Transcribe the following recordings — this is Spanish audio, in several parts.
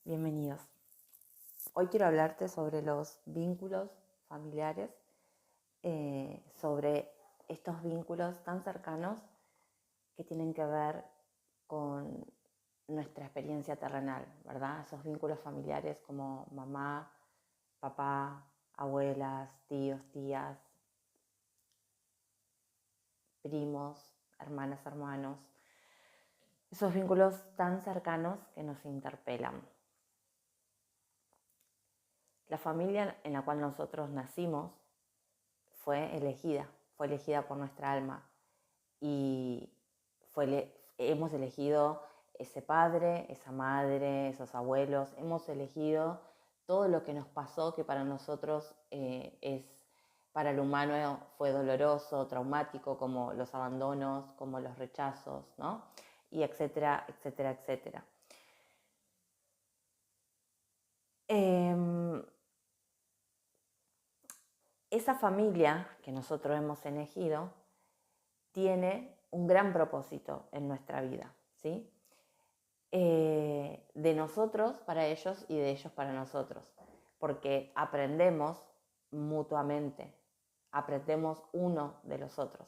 Bienvenidos. Hoy quiero hablarte sobre los vínculos familiares, sobre estos vínculos tan cercanos que tienen que ver con nuestra experiencia terrenal, ¿verdad? Esos vínculos familiares como mamá, papá, abuelas, tíos, tías, primos, hermanas, hermanos. Esos vínculos tan cercanos que nos interpelan. La familia en la cual nosotros nacimos fue elegida por nuestra alma y hemos elegido ese padre, esa madre, esos abuelos, hemos elegido todo lo que nos pasó que para nosotros para el humano fue doloroso, traumático, como los abandonos, como los rechazos, ¿no? Y etcétera, etcétera, etcétera. Esa familia que nosotros hemos elegido tiene un gran propósito en nuestra vida, ¿sí? De nosotros para ellos y de ellos para nosotros, porque aprendemos mutuamente, aprendemos uno de los otros,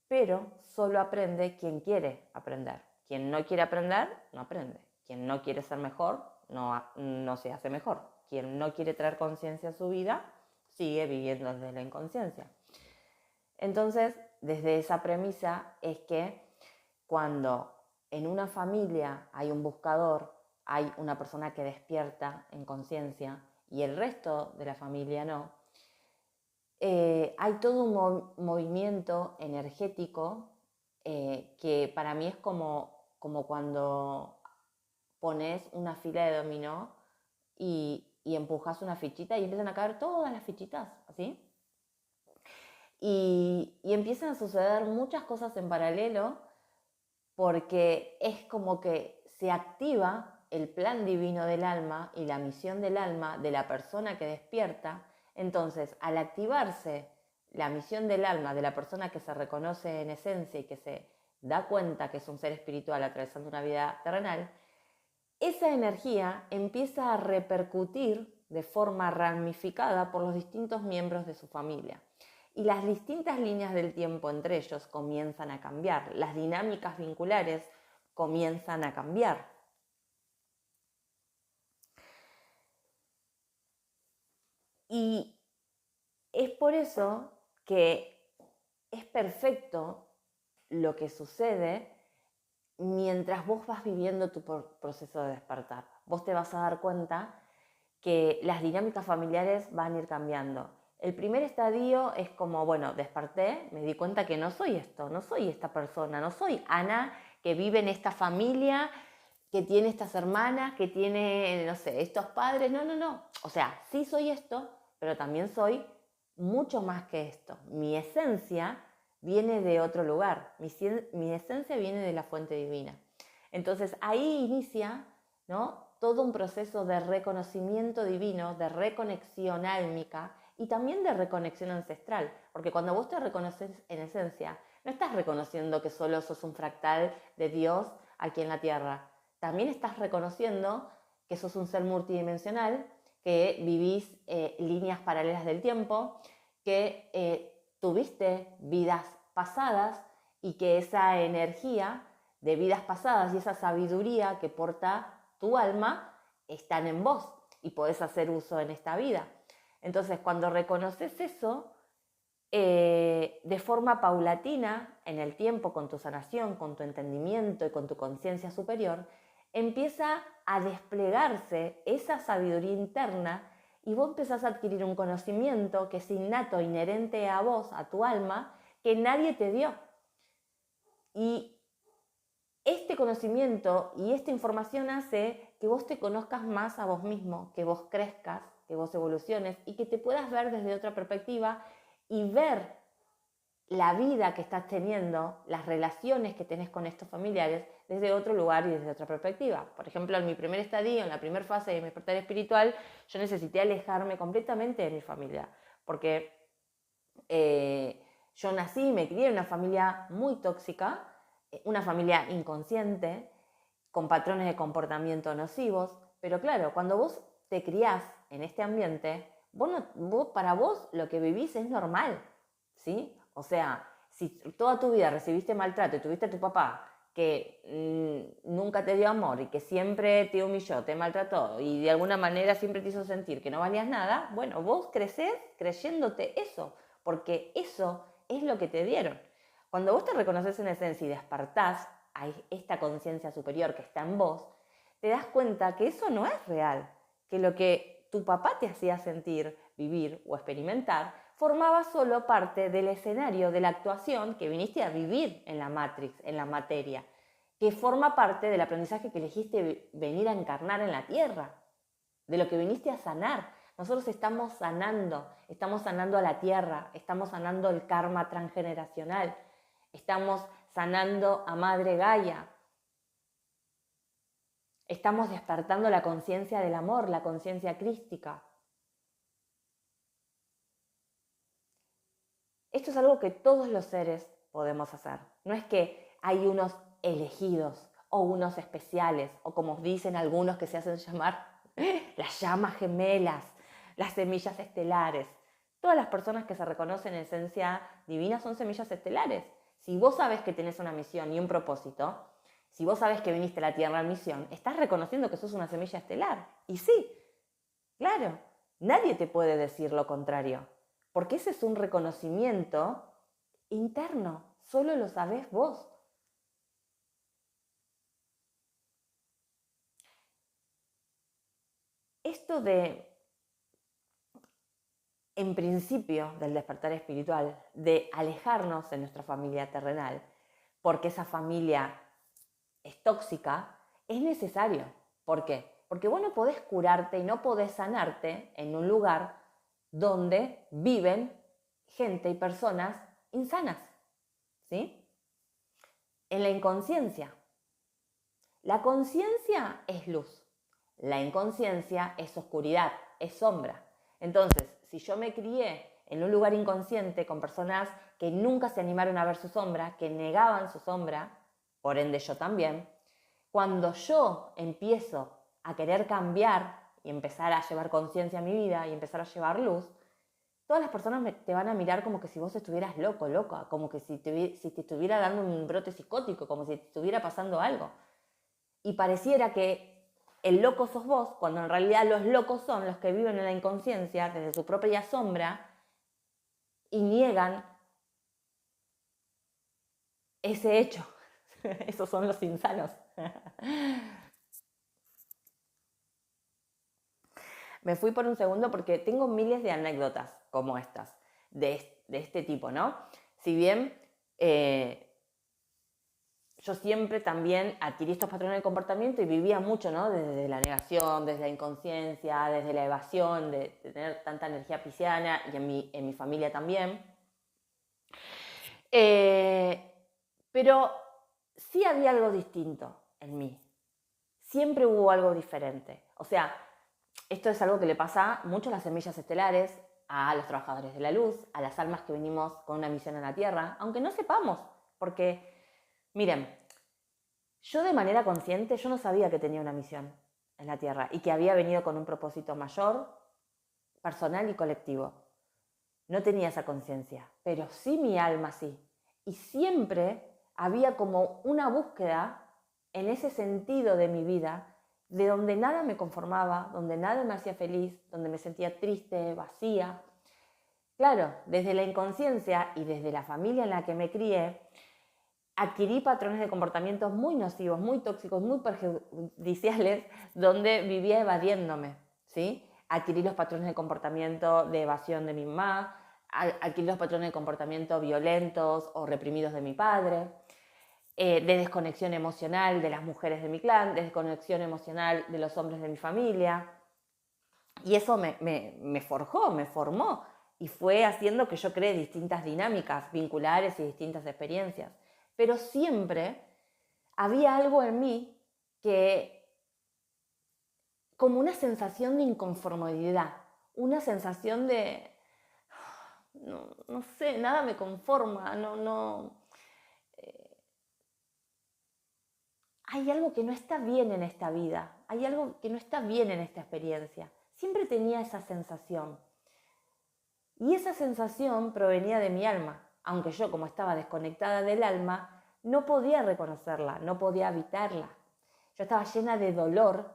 pero solo aprende quien quiere aprender. Quien no quiere aprender, no aprende. Quien no quiere ser mejor, no se hace mejor. Quien no quiere traer conciencia a su vida, sigue viviendo desde la inconsciencia. Entonces, desde esa premisa es que cuando en una familia hay un buscador, hay una persona que despierta en conciencia y el resto de la familia no, hay todo un movimiento energético que para mí es como cuando pones una fila de dominó y empujas una fichita y empiezan a caer todas las fichitas, ¿así? Y empiezan a suceder muchas cosas en paralelo porque es como que se activa el plan divino del alma y la misión del alma de la persona que despierta. Entonces, al activarse la misión del alma de la persona que se reconoce en esencia y que se da cuenta que es un ser espiritual atravesando una vida terrenal, esa energía empieza a repercutir de forma ramificada por los distintos miembros de su familia. Y las distintas líneas del tiempo entre ellos comienzan a cambiar, las dinámicas vinculares comienzan a cambiar. Y es por eso que es perfecto lo que sucede mientras vos vas viviendo tu proceso de despertar. Vos te vas a dar cuenta que las dinámicas familiares van a ir cambiando. El primer estadio es como, bueno, desperté, me di cuenta que no soy esto, no soy esta persona, no soy Ana que vive en esta familia, que tiene estas hermanas, que tiene, no sé, estos padres, no. O sea, sí soy esto, pero también soy mucho más que esto. Mi esencia viene de otro lugar, mi esencia viene de la fuente divina. Entonces ahí inicia, ¿no?, todo un proceso de reconocimiento divino, de reconexión álmica y también de reconexión ancestral, porque cuando vos te reconoces en esencia, no estás reconociendo que solo sos un fractal de Dios aquí en la tierra, también estás reconociendo que sos un ser multidimensional, que vivís líneas paralelas del tiempo, que tuviste vidas pasadas y que esa energía de vidas pasadas y esa sabiduría que porta tu alma están en vos y podés hacer uso en esta vida. Entonces, cuando reconoces eso, de forma paulatina, en el tiempo, con tu sanación, con tu entendimiento y con tu conciencia superior, empieza a desplegarse esa sabiduría interna y vos empezás a adquirir un conocimiento que es innato, inherente a vos, a tu alma, que nadie te dio. Y este conocimiento y esta información hace que vos te conozcas más a vos mismo, que vos crezcas, que vos evoluciones y que te puedas ver desde otra perspectiva y ver la vida que estás teniendo, las relaciones que tenés con estos familiares desde otro lugar y desde otra perspectiva. Por ejemplo, en mi primer estadio, en la primera fase de mi despertar espiritual, yo necesité alejarme completamente de mi familia, porque yo nací y me crié en una familia muy tóxica, una familia inconsciente, con patrones de comportamiento nocivos, Pero claro, cuando vos te criás en este ambiente, para vos lo que vivís es normal, ¿sí? O sea, si toda tu vida recibiste maltrato y tuviste a tu papá que nunca te dio amor y que siempre te humilló, te maltrató y de alguna manera siempre te hizo sentir que no valías nada, bueno, vos crecés creyéndote eso, porque eso es lo que te dieron. Cuando vos te reconoces en esencia y despertás a esta conciencia superior que está en vos, te das cuenta que eso no es real, que lo que tu papá te hacía sentir, vivir o experimentar formaba solo parte del escenario de la actuación que viniste a vivir en la Matrix, en la materia, que forma parte del aprendizaje que elegiste venir a encarnar en la Tierra, de lo que viniste a sanar. Nosotros estamos sanando a la Tierra, estamos sanando el karma transgeneracional, estamos sanando a Madre Gaia, estamos despertando la conciencia del amor, la conciencia crística. Esto es algo que todos los seres podemos hacer. No es que hay unos elegidos o unos especiales, o como dicen algunos que se hacen llamar las llamas gemelas, las semillas estelares. Todas las personas que se reconocen en esencia divina son semillas estelares. Si vos sabes que tenés una misión y un propósito, si vos sabes que viniste a la Tierra en misión, estás reconociendo que sos una semilla estelar. Y sí, claro, nadie te puede decir lo contrario, porque ese es un reconocimiento interno, solo lo sabés vos. Esto en principio, del despertar espiritual, de alejarnos de nuestra familia terrenal, porque esa familia es tóxica, es necesario. ¿Por qué? Porque vos no podés curarte y no podés sanarte en un lugar donde viven gente y personas insanas, ¿sí? En la inconsciencia. La conciencia es luz, la inconsciencia es oscuridad, es sombra. Entonces, si yo me crié en un lugar inconsciente con personas que nunca se animaron a ver su sombra, que negaban su sombra, por ende yo también, cuando yo empiezo a querer cambiar y empezar a llevar conciencia a mi vida y empezar a llevar luz, todas las personas te van a mirar como que si vos estuvieras loco, loca, como que si te estuviera dando un brote psicótico, como si te estuviera pasando algo. Y pareciera que el loco sos vos, cuando en realidad los locos son los que viven en la inconsciencia desde su propia sombra y niegan ese hecho. Esos son los insanos. Me fui por un segundo porque tengo miles de anécdotas como estas, de este tipo, ¿no? Si bien yo siempre también adquirí estos patrones de comportamiento y vivía mucho, ¿no? Desde la negación, desde la inconsciencia, desde la evasión, de tener tanta energía pisciana y en mi familia también. Pero sí había algo distinto en mí. Siempre hubo algo diferente. O sea, esto es algo que le pasa mucho a las semillas estelares, a los trabajadores de la luz, a las almas que venimos con una misión en la Tierra, aunque no sepamos, porque, miren, yo de manera consciente, yo no sabía que tenía una misión en la Tierra y que había venido con un propósito mayor, personal y colectivo. No tenía esa conciencia, pero sí mi alma sí. Y siempre había como una búsqueda en ese sentido de mi vida, de donde nada me conformaba, donde nada me hacía feliz, donde me sentía triste, vacía. Claro, desde la inconsciencia y desde la familia en la que me crié, adquirí patrones de comportamientos muy nocivos, muy tóxicos, muy perjudiciales, donde vivía evadiéndome, ¿sí? Adquirí los patrones de comportamiento de evasión de mi mamá, adquirí los patrones de comportamiento violentos o reprimidos de mi padre, de desconexión emocional de las mujeres de mi clan, de desconexión emocional de los hombres de mi familia. Y eso me forjó, me formó y fue haciendo que yo cree distintas dinámicas vinculares y distintas experiencias. Pero siempre había algo en mí que, como una sensación de inconformidad, una sensación de, no sé, nada me conforma, hay algo que no está bien en esta vida, hay algo que no está bien en esta experiencia. Siempre tenía esa sensación. Y esa sensación provenía de mi alma, aunque yo, como estaba desconectada del alma, no podía reconocerla, no podía habitarla. Yo estaba llena de dolor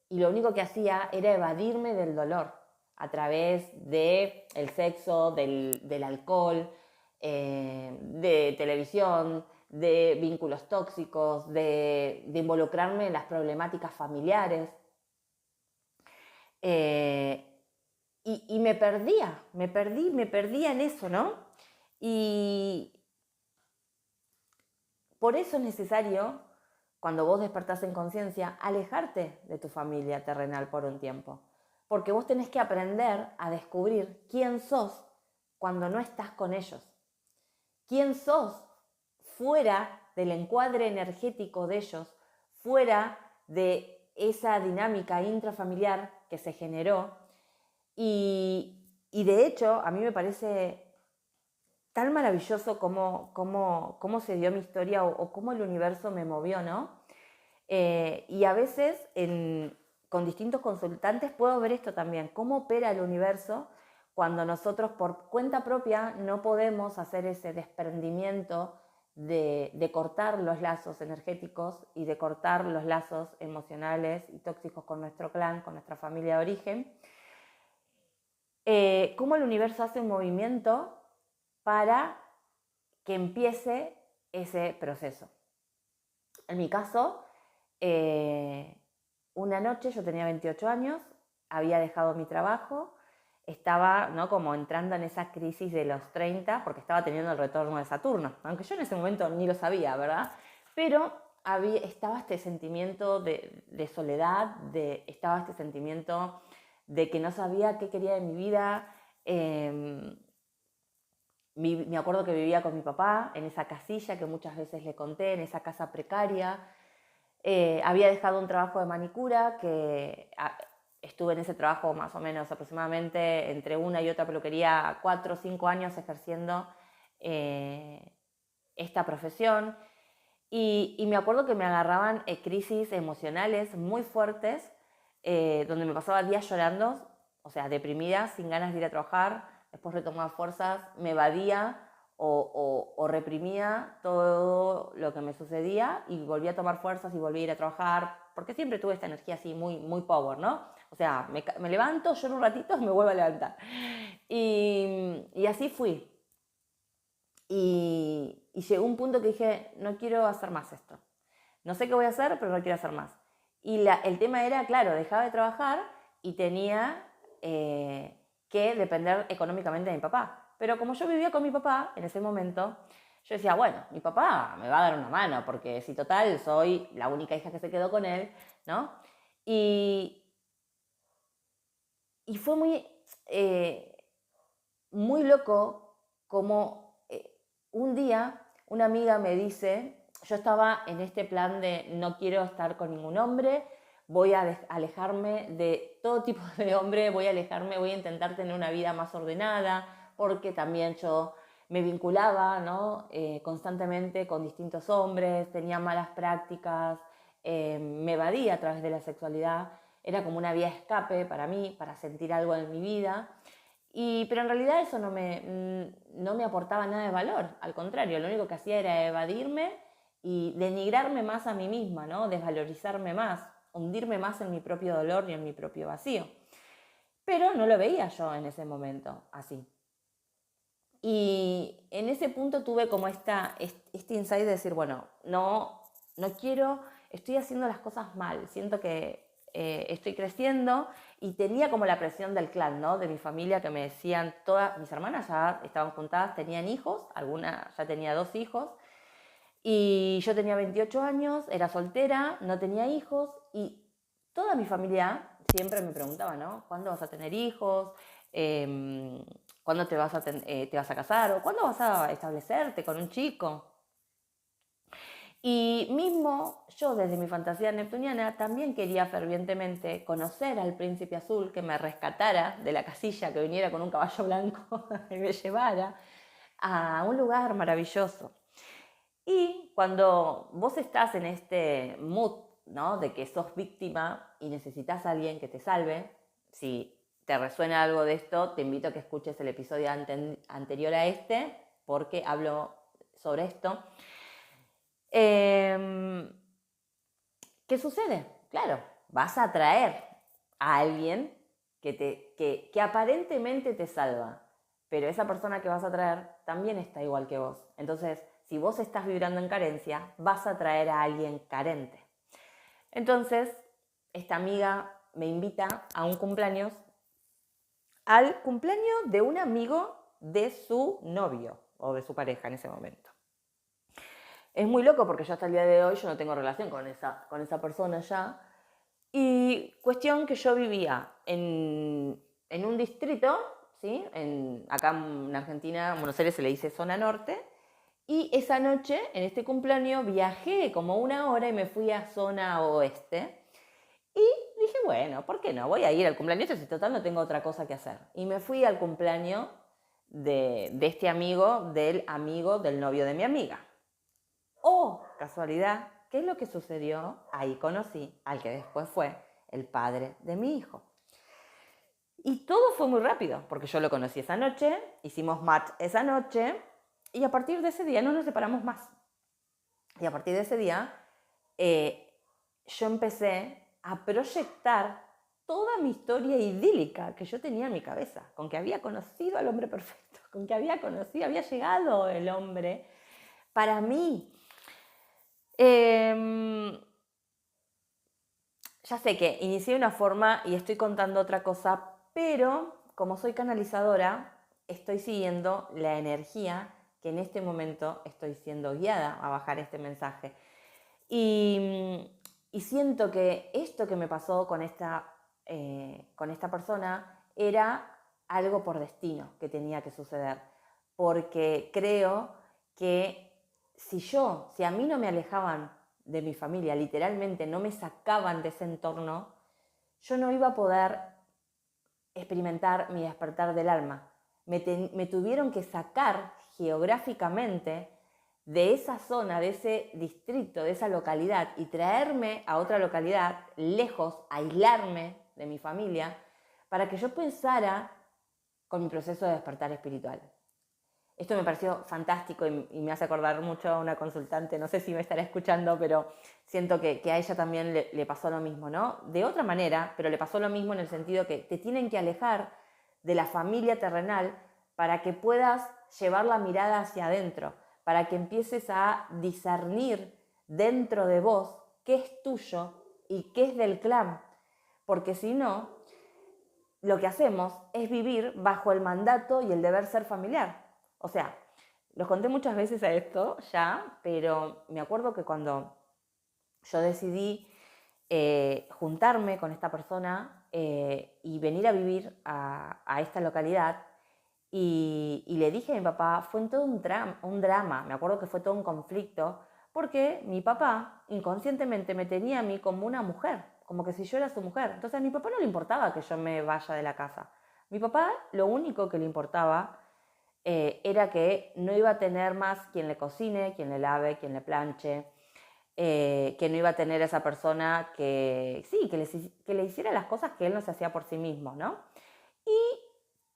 y lo único que hacía era evadirme del dolor a través del sexo, del alcohol, de televisión, de vínculos tóxicos, de involucrarme en las problemáticas familiares. Y me perdía en eso, ¿no? Y por eso es necesario, cuando vos despertás en conciencia, alejarte de tu familia terrenal por un tiempo. Porque vos tenés que aprender a descubrir quién sos cuando no estás con ellos. Quién sos fuera del encuadre energético de ellos, fuera de esa dinámica intrafamiliar que se generó. Y de hecho, a mí me parece tan maravilloso cómo se dio mi historia o cómo el universo me movió, ¿no? Y a veces con distintos consultantes puedo ver esto también, cómo opera el universo cuando nosotros por cuenta propia no podemos hacer ese desprendimiento de cortar los lazos energéticos y de cortar los lazos emocionales y tóxicos con nuestro clan, con nuestra familia de origen. Cómo el universo hace un movimiento para que empiece ese proceso. En mi caso, una noche, yo tenía 28 años, había dejado mi trabajo, estaba, ¿no?, como entrando en esa crisis de los 30, porque estaba teniendo el retorno de Saturno, aunque yo en ese momento ni lo sabía, ¿verdad? Pero estaba este sentimiento de soledad, estaba este sentimiento de que no sabía qué quería de mi vida. Me acuerdo que vivía con mi papá en esa casilla que muchas veces le conté, en esa casa precaria. Había dejado un trabajo de manicura que estuve en ese trabajo más o menos aproximadamente entre una y otra peluquería 4 o 5 años ejerciendo esta profesión. Y me acuerdo que me agarraban crisis emocionales muy fuertes, donde me pasaba días llorando, o sea, deprimida, sin ganas de ir a trabajar. Después retomaba fuerzas, me evadía o reprimía todo lo que me sucedía y volvía a tomar fuerzas y volvía a ir a trabajar, porque siempre tuve esta energía así muy, muy power, ¿no? O sea, me levanto, lloro un ratito y me vuelvo a levantar. Y así fui. Y llegó un punto que dije, no quiero hacer más esto. No sé qué voy a hacer, pero no quiero hacer más. Y el tema era, claro, dejaba de trabajar y tenía que depender económicamente de mi papá. Pero como yo vivía con mi papá en ese momento, yo decía, bueno, mi papá me va a dar una mano, porque si total soy la única hija que se quedó con él, ¿no? Y fue muy loco como un día una amiga me dice, yo estaba en este plan de no quiero estar con ningún hombre, voy a alejarme de todo tipo de hombre, voy a intentar tener una vida más ordenada, porque también yo me vinculaba, ¿no?, constantemente con distintos hombres, tenía malas prácticas, me evadía a través de la sexualidad, era como una vía de escape para mí, para sentir algo en mi vida. Pero en realidad eso no me aportaba nada de valor, al contrario, lo único que hacía era evadirme y denigrarme más a mí misma, ¿no?, desvalorizarme más, hundirme más en mi propio dolor y en mi propio vacío. Pero no lo veía yo en ese momento así. Y en ese punto tuve como este insight de decir, bueno, no quiero, estoy haciendo las cosas mal, siento que estoy creciendo, y tenía como la presión del clan, ¿no?, de mi familia, que me decían, todas mis hermanas ya estaban juntadas, tenían hijos, alguna ya tenía 2 hijos, y yo tenía 28 años, era soltera, no tenía hijos, y toda mi familia siempre me preguntaba, ¿no?, ¿cuándo vas a tener hijos? ¿Cuándo te vas a casar? ¿O cuándo vas a establecerte con un chico? Y mismo yo, desde mi fantasía neptuniana, también quería fervientemente conocer al príncipe azul, que me rescatara de la casilla, que viniera con un caballo blanco y me llevara a un lugar maravilloso. Y cuando vos estás en este mood ¿no? De que sos víctima y necesitas a alguien que te salve. Si te resuena algo de esto, te invito a que escuches el episodio anterior a este, porque hablo sobre esto. ¿Qué sucede? Claro, vas a atraer a alguien que aparentemente te salva, pero esa persona que vas a traer también está igual que vos. Entonces, si vos estás vibrando en carencia, vas a traer a alguien carente. Entonces, esta amiga me invita a un cumpleaños, al cumpleaños de un amigo de su novio o de su pareja en ese momento. Es muy loco porque yo hasta el día de hoy yo no tengo relación con esa persona ya. Y cuestión que yo vivía en un distrito, ¿sí? Acá en Argentina, en Buenos Aires se le dice zona norte. Y esa noche, en este cumpleaños, viajé como 1 hora y me fui a zona oeste. Y dije, bueno, ¿por qué no? Voy a ir al cumpleaños, si total no tengo otra cosa que hacer. Y me fui al cumpleaños de este amigo del novio de mi amiga. Oh, casualidad, ¿qué es lo que sucedió? Ahí conocí al que después fue el padre de mi hijo. Y todo fue muy rápido, porque yo lo conocí esa noche, hicimos match esa noche, y a partir de ese día no nos separamos más. Y a partir de ese día, yo empecé a proyectar toda mi historia idílica que yo tenía en mi cabeza, con que había conocido al hombre perfecto, con que había llegado el hombre para mí. Ya sé que inicié una forma y estoy contando otra cosa, pero como soy canalizadora, estoy siguiendo la energía que en este momento estoy siendo guiada a bajar este mensaje. Y siento que esto que me pasó con esta persona era algo por destino que tenía que suceder. Porque creo que si a mí no me alejaban de mi familia, literalmente no me sacaban de ese entorno, yo no iba a poder experimentar mi despertar del alma. Me tuvieron que sacar geográficamente de esa zona, de ese distrito, de esa localidad y traerme a otra localidad, lejos, aislarme de mi familia, para que yo pensara con mi proceso de despertar espiritual. Esto me pareció fantástico y me hace acordar mucho a una consultante, no sé si me estará escuchando, pero siento que a ella también le pasó lo mismo, ¿no? De otra manera, pero le pasó lo mismo en el sentido que te tienen que alejar de la familia terrenal para que puedas llevar la mirada hacia adentro, para que empieces a discernir dentro de vos qué es tuyo y qué es del clan. Porque si no, lo que hacemos es vivir bajo el mandato y el deber ser familiar. O sea, los conté muchas veces a esto ya, pero me acuerdo que cuando yo decidí juntarme con esta persona y venir a vivir a esta localidad, y le dije a mi papá, fue todo un drama, me acuerdo que fue todo un conflicto, porque mi papá inconscientemente me tenía a mí como una mujer, como que si yo era su mujer. Entonces a mi papá no le importaba que yo me vaya de la casa. Mi papá lo único que le importaba era que no iba a tener más quien le cocine, quien le lave, quien le planche, que no iba a tener esa persona que le hiciera las cosas que él no se hacía por sí mismo, ¿no? Y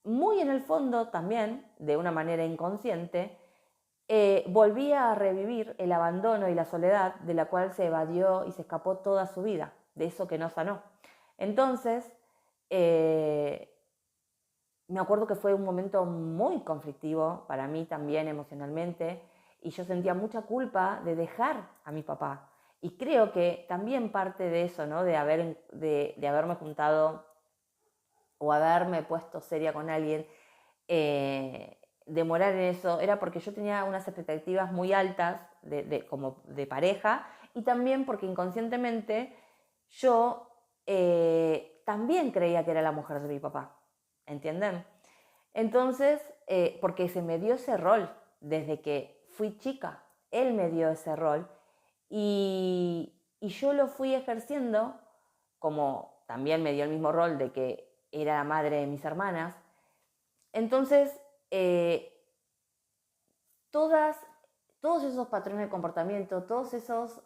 muy en el fondo también, de una manera inconsciente, volvía a revivir el abandono y la soledad de la cual se evadió y se escapó toda su vida, de eso que no sanó. Entonces, me acuerdo que fue un momento muy conflictivo para mí también emocionalmente, y yo sentía mucha culpa de dejar a mi papá. Y creo que también parte de eso, ¿no? de haberme juntado o haberme puesto seria con alguien, demorar en eso, era porque yo tenía unas expectativas muy altas como de pareja, y también porque inconscientemente yo también creía que era la mujer de mi papá, ¿entienden? Entonces, porque se me dio ese rol desde que fui chica, él me dio ese rol y yo lo fui ejerciendo, como también me dio el mismo rol de que era la madre de mis hermanas. Entonces, todos esos patrones de comportamiento, todos esos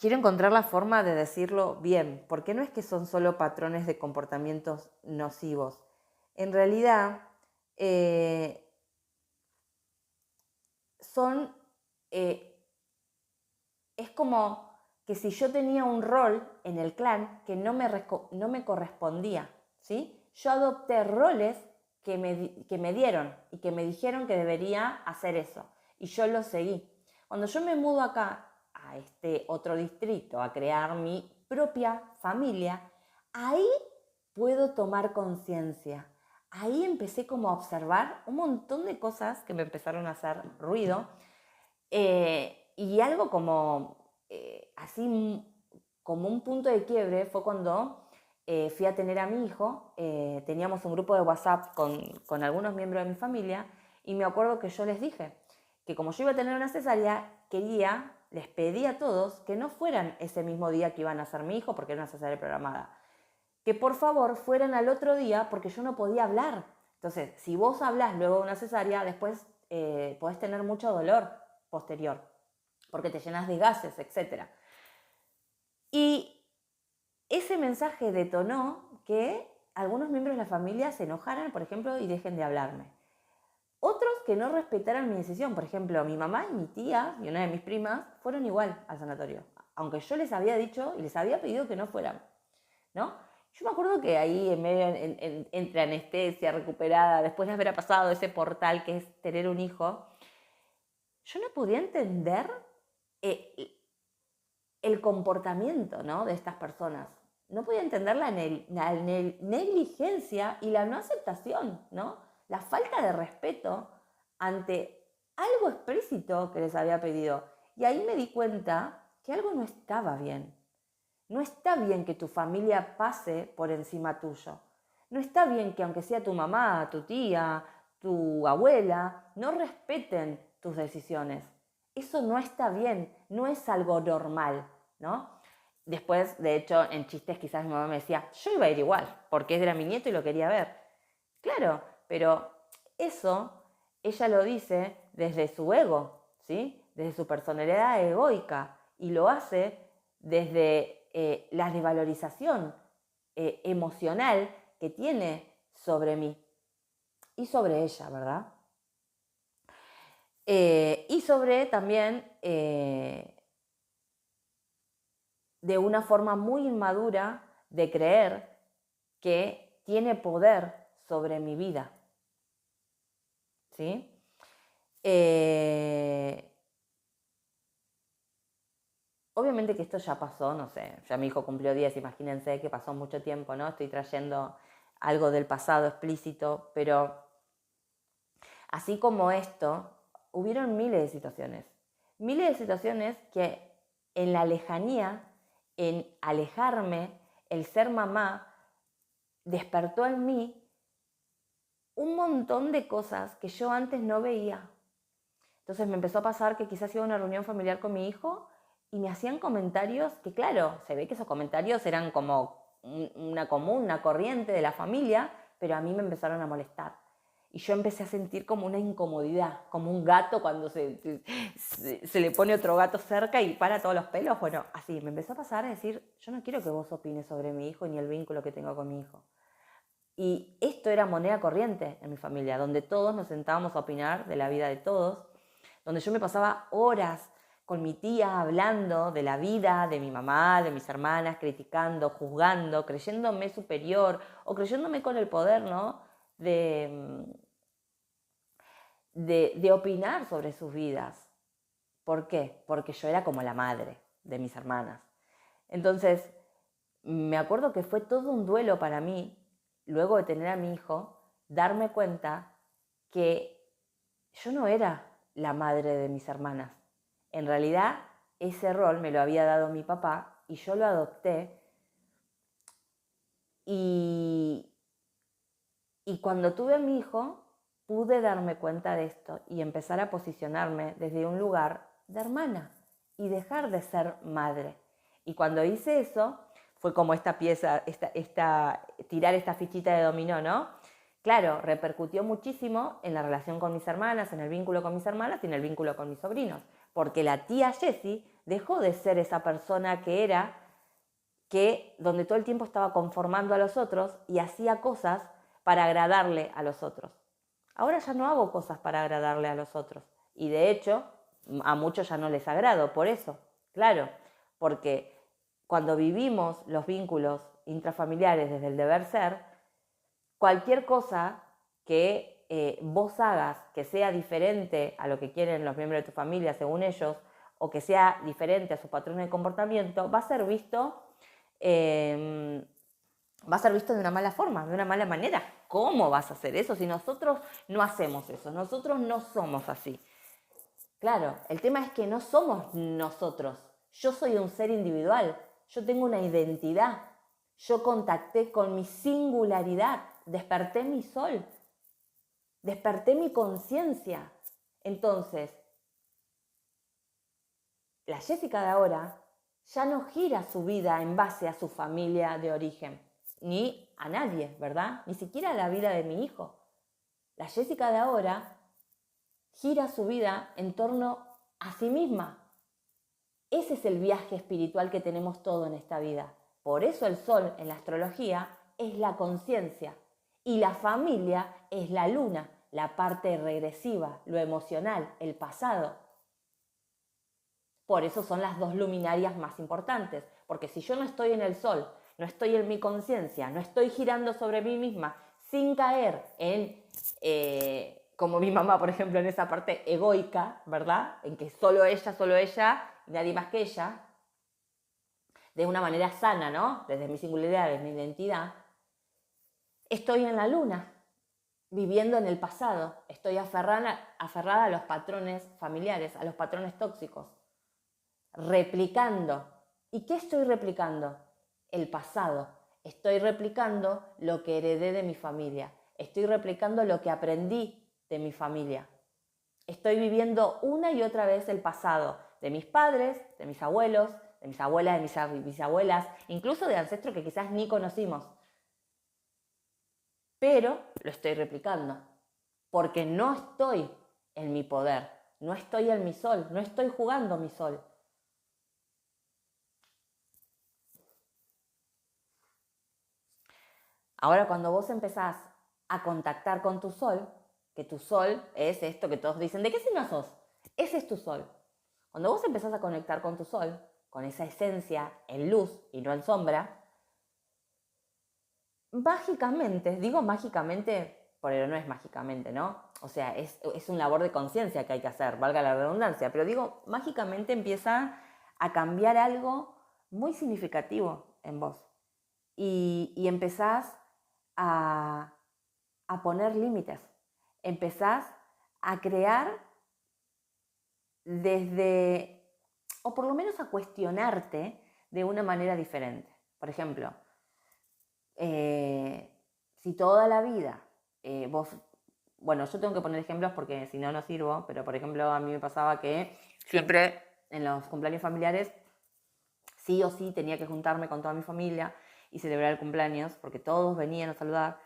quiero encontrar la forma de decirlo bien, porque no es que son solo patrones de comportamientos nocivos. En realidad, son, es como que si yo tenía un rol en el clan que no me correspondía, ¿sí? Yo adopté roles que me dieron y que me dijeron que debería hacer eso, y yo lo seguí. Cuando yo me mudo acá, a este otro distrito, a crear mi propia familia, ahí puedo tomar conciencia. Ahí empecé como a observar un montón de cosas que me empezaron a hacer ruido, y algo como así como un punto de quiebre fue cuando fui a tener a mi hijo. Teníamos un grupo de WhatsApp con algunos miembros de mi familia, y me acuerdo que yo les dije que como yo iba a tener una cesárea, les pedí a todos que no fueran ese mismo día que iban a hacer mi hijo, porque era una cesárea programada, que por favor fueran al otro día, porque yo no podía hablar. Entonces, si vos hablás luego de una cesárea, después podés tener mucho dolor posterior, porque te llenas de gases, etc. Y ese mensaje detonó que algunos miembros de la familia se enojaran, por ejemplo, y dejen de hablarme. Otros que no respetaran mi decisión. Por ejemplo, mi mamá y mi tía y una de mis primas fueron igual al sanatorio, aunque yo les había dicho y les había pedido que no fueran, ¿no? Yo me acuerdo que ahí, en medio, entre anestesia, recuperada, después de haber pasado ese portal que es tener un hijo, yo no podía entender el comportamiento, ¿no?, de estas personas. No podía entender la negligencia y la no aceptación, ¿no? La falta de respeto ante algo explícito que les había pedido. Y ahí me di cuenta que algo no estaba bien. No está bien que tu familia pase por encima tuyo. No está bien que, aunque sea tu mamá, tu tía, tu abuela, no respeten tus decisiones. Eso no está bien, no es algo normal, ¿no? Después, de hecho, en chistes quizás mi mamá me decía, yo iba a ir igual, porque era mi nieto y lo quería ver. Claro, pero eso ella lo dice desde su ego, ¿sí? Desde su personalidad egoica, y lo hace desde la desvalorización emocional que tiene sobre mí y sobre ella, ¿verdad? Y sobre también de una forma muy inmadura de creer que tiene poder sobre mi vida, ¿sí? Obviamente que esto ya pasó, no sé, ya mi hijo cumplió 10, imagínense que pasó mucho tiempo, ¿no? Estoy trayendo algo del pasado explícito, pero así como esto, hubieron miles de situaciones que en la lejanía, en alejarme, el ser mamá, despertó en mí un montón de cosas que yo antes no veía. Entonces me empezó a pasar que quizás iba a una reunión familiar con mi hijo y me hacían comentarios que, claro, se ve que esos comentarios eran como una corriente de la familia, pero a mí me empezaron a molestar. Y yo empecé a sentir como una incomodidad, como un gato cuando se le pone otro gato cerca y para todos los pelos. Bueno, así me empezó a pasar a decir, yo no quiero que vos opines sobre mi hijo ni el vínculo que tengo con mi hijo. Y esto era moneda corriente en mi familia, donde todos nos sentábamos a opinar de la vida de todos, donde yo me pasaba horas con mi tía hablando de la vida de mi mamá, de mis hermanas, criticando, juzgando, creyéndome superior o creyéndome con el poder, ¿no?, de opinar sobre sus vidas. ¿Por qué? Porque yo era como la madre de mis hermanas. Entonces, me acuerdo que fue todo un duelo para mí, luego de tener a mi hijo, darme cuenta que yo no era la madre de mis hermanas. En realidad, ese rol me lo había dado mi papá y yo lo adopté. Y cuando tuve a mi hijo, pude darme cuenta de esto y empezar a posicionarme desde un lugar de hermana y dejar de ser madre. Y cuando hice eso, fue como esta pieza, tirar esta fichita de dominó, ¿no? Claro, repercutió muchísimo en la relación con mis hermanas, en el vínculo con mis hermanas y en el vínculo con mis sobrinos, porque la tía Jessie dejó de ser esa persona que era, donde todo el tiempo estaba conformando a los otros y hacía cosas para agradarle a los otros. Ahora ya no hago cosas para agradarle a los otros. Y de hecho, a muchos ya no les agrado por eso. Claro, porque cuando vivimos los vínculos intrafamiliares desde el deber ser, cualquier cosa que vos hagas que sea diferente a lo que quieren los miembros de tu familia según ellos, o que sea diferente a sus patrones de comportamiento, va a ser visto de una mala forma, de una mala manera. ¿Cómo vas a hacer eso si nosotros no hacemos eso? Nosotros no somos así. Claro, el tema es que no somos nosotros. Yo soy un ser individual. Yo tengo una identidad. Yo contacté con mi singularidad. Desperté mi sol. Desperté mi conciencia. Entonces, la Jessica de ahora ya no gira su vida en base a su familia de origen, ni a nadie, ¿verdad? Ni siquiera a la vida de mi hijo. La Jessica de ahora gira su vida en torno a sí misma. Ese es el viaje espiritual que tenemos todo en esta vida. Por eso el sol en la astrología es la conciencia y la familia es la luna, la parte regresiva, lo emocional, el pasado. Por eso son las dos luminarias más importantes, porque si yo no estoy en el sol, no estoy en mi conciencia, no estoy girando sobre mí misma, sin caer en, como mi mamá, por ejemplo, en esa parte egoica, ¿verdad? En que solo ella, y nadie más que ella, de una manera sana, ¿no? Desde mi singularidad, desde mi identidad, estoy en la luna, viviendo en el pasado, estoy aferrada a los patrones familiares, a los patrones tóxicos, replicando. ¿Y qué estoy replicando? El pasado. Estoy replicando lo que heredé de mi familia. Estoy replicando lo que aprendí de mi familia. Estoy viviendo una y otra vez el pasado de mis padres, de mis abuelos, de mis abuelas, de mis bisabuelas, incluso de ancestros que quizás ni conocimos. Pero lo estoy replicando, porque no estoy en mi poder, no estoy en mi sol, no estoy jugando mi sol. Ahora, cuando vos empezás a contactar con tu sol, que tu sol es esto que todos dicen, ¿de qué signo sos? Ese es tu sol. Cuando vos empezás a conectar con tu sol, con esa esencia en luz y no en sombra, mágicamente, digo mágicamente, pero no es mágicamente, ¿no? O sea, es un labor de conciencia que hay que hacer, valga la redundancia, pero digo, mágicamente empieza a cambiar algo muy significativo en vos. Y empezás a poner límites. Empezás a crear desde, o por lo menos a cuestionarte de una manera diferente. Por ejemplo, si toda la vida vos, bueno, yo tengo que poner ejemplos porque si no, no sirvo, pero por ejemplo a mí me pasaba que siempre en los cumpleaños familiares sí o sí tenía que juntarme con toda mi familia y celebrar el cumpleaños porque todos venían a saludar.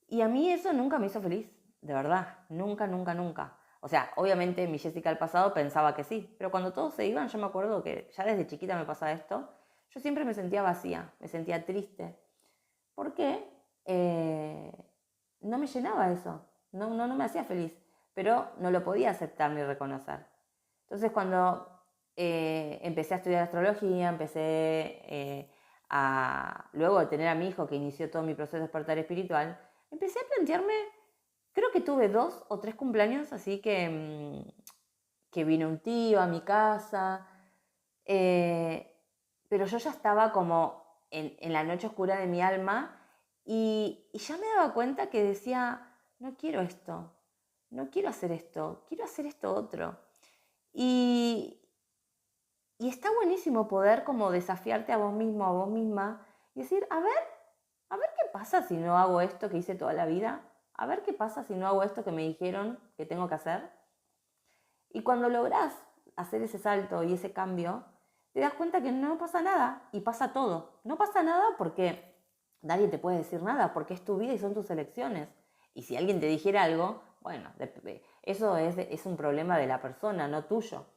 Y a mí eso nunca me hizo feliz, de verdad, nunca, nunca, nunca. O sea, obviamente mi Jessica del pasado pensaba que sí, pero cuando todos se iban, yo me acuerdo que ya desde chiquita me pasaba esto, yo siempre me sentía vacía, me sentía triste, porque no me llenaba eso, no me hacía feliz, pero no lo podía aceptar ni reconocer. Entonces cuando empecé a estudiar astrología, luego de tener a mi hijo que inició todo mi proceso de despertar espiritual, empecé a plantearme, creo que tuve 2 o 3 cumpleaños, así que vino un tío a mi casa, pero yo ya estaba como en la noche oscura de mi alma y ya me daba cuenta que decía, no quiero esto, no quiero hacer esto, quiero hacer esto otro. Y está buenísimo poder como desafiarte a vos mismo, a vos misma y decir, a ver qué pasa si no hago esto que hice toda la vida, a ver qué pasa si no hago esto que me dijeron que tengo que hacer. Y cuando lográs hacer ese salto y ese cambio, te das cuenta que no pasa nada y pasa todo. No pasa nada porque nadie te puede decir nada, porque es tu vida y son tus elecciones. Y si alguien te dijera algo, bueno, eso es un problema de la persona, no tuyo.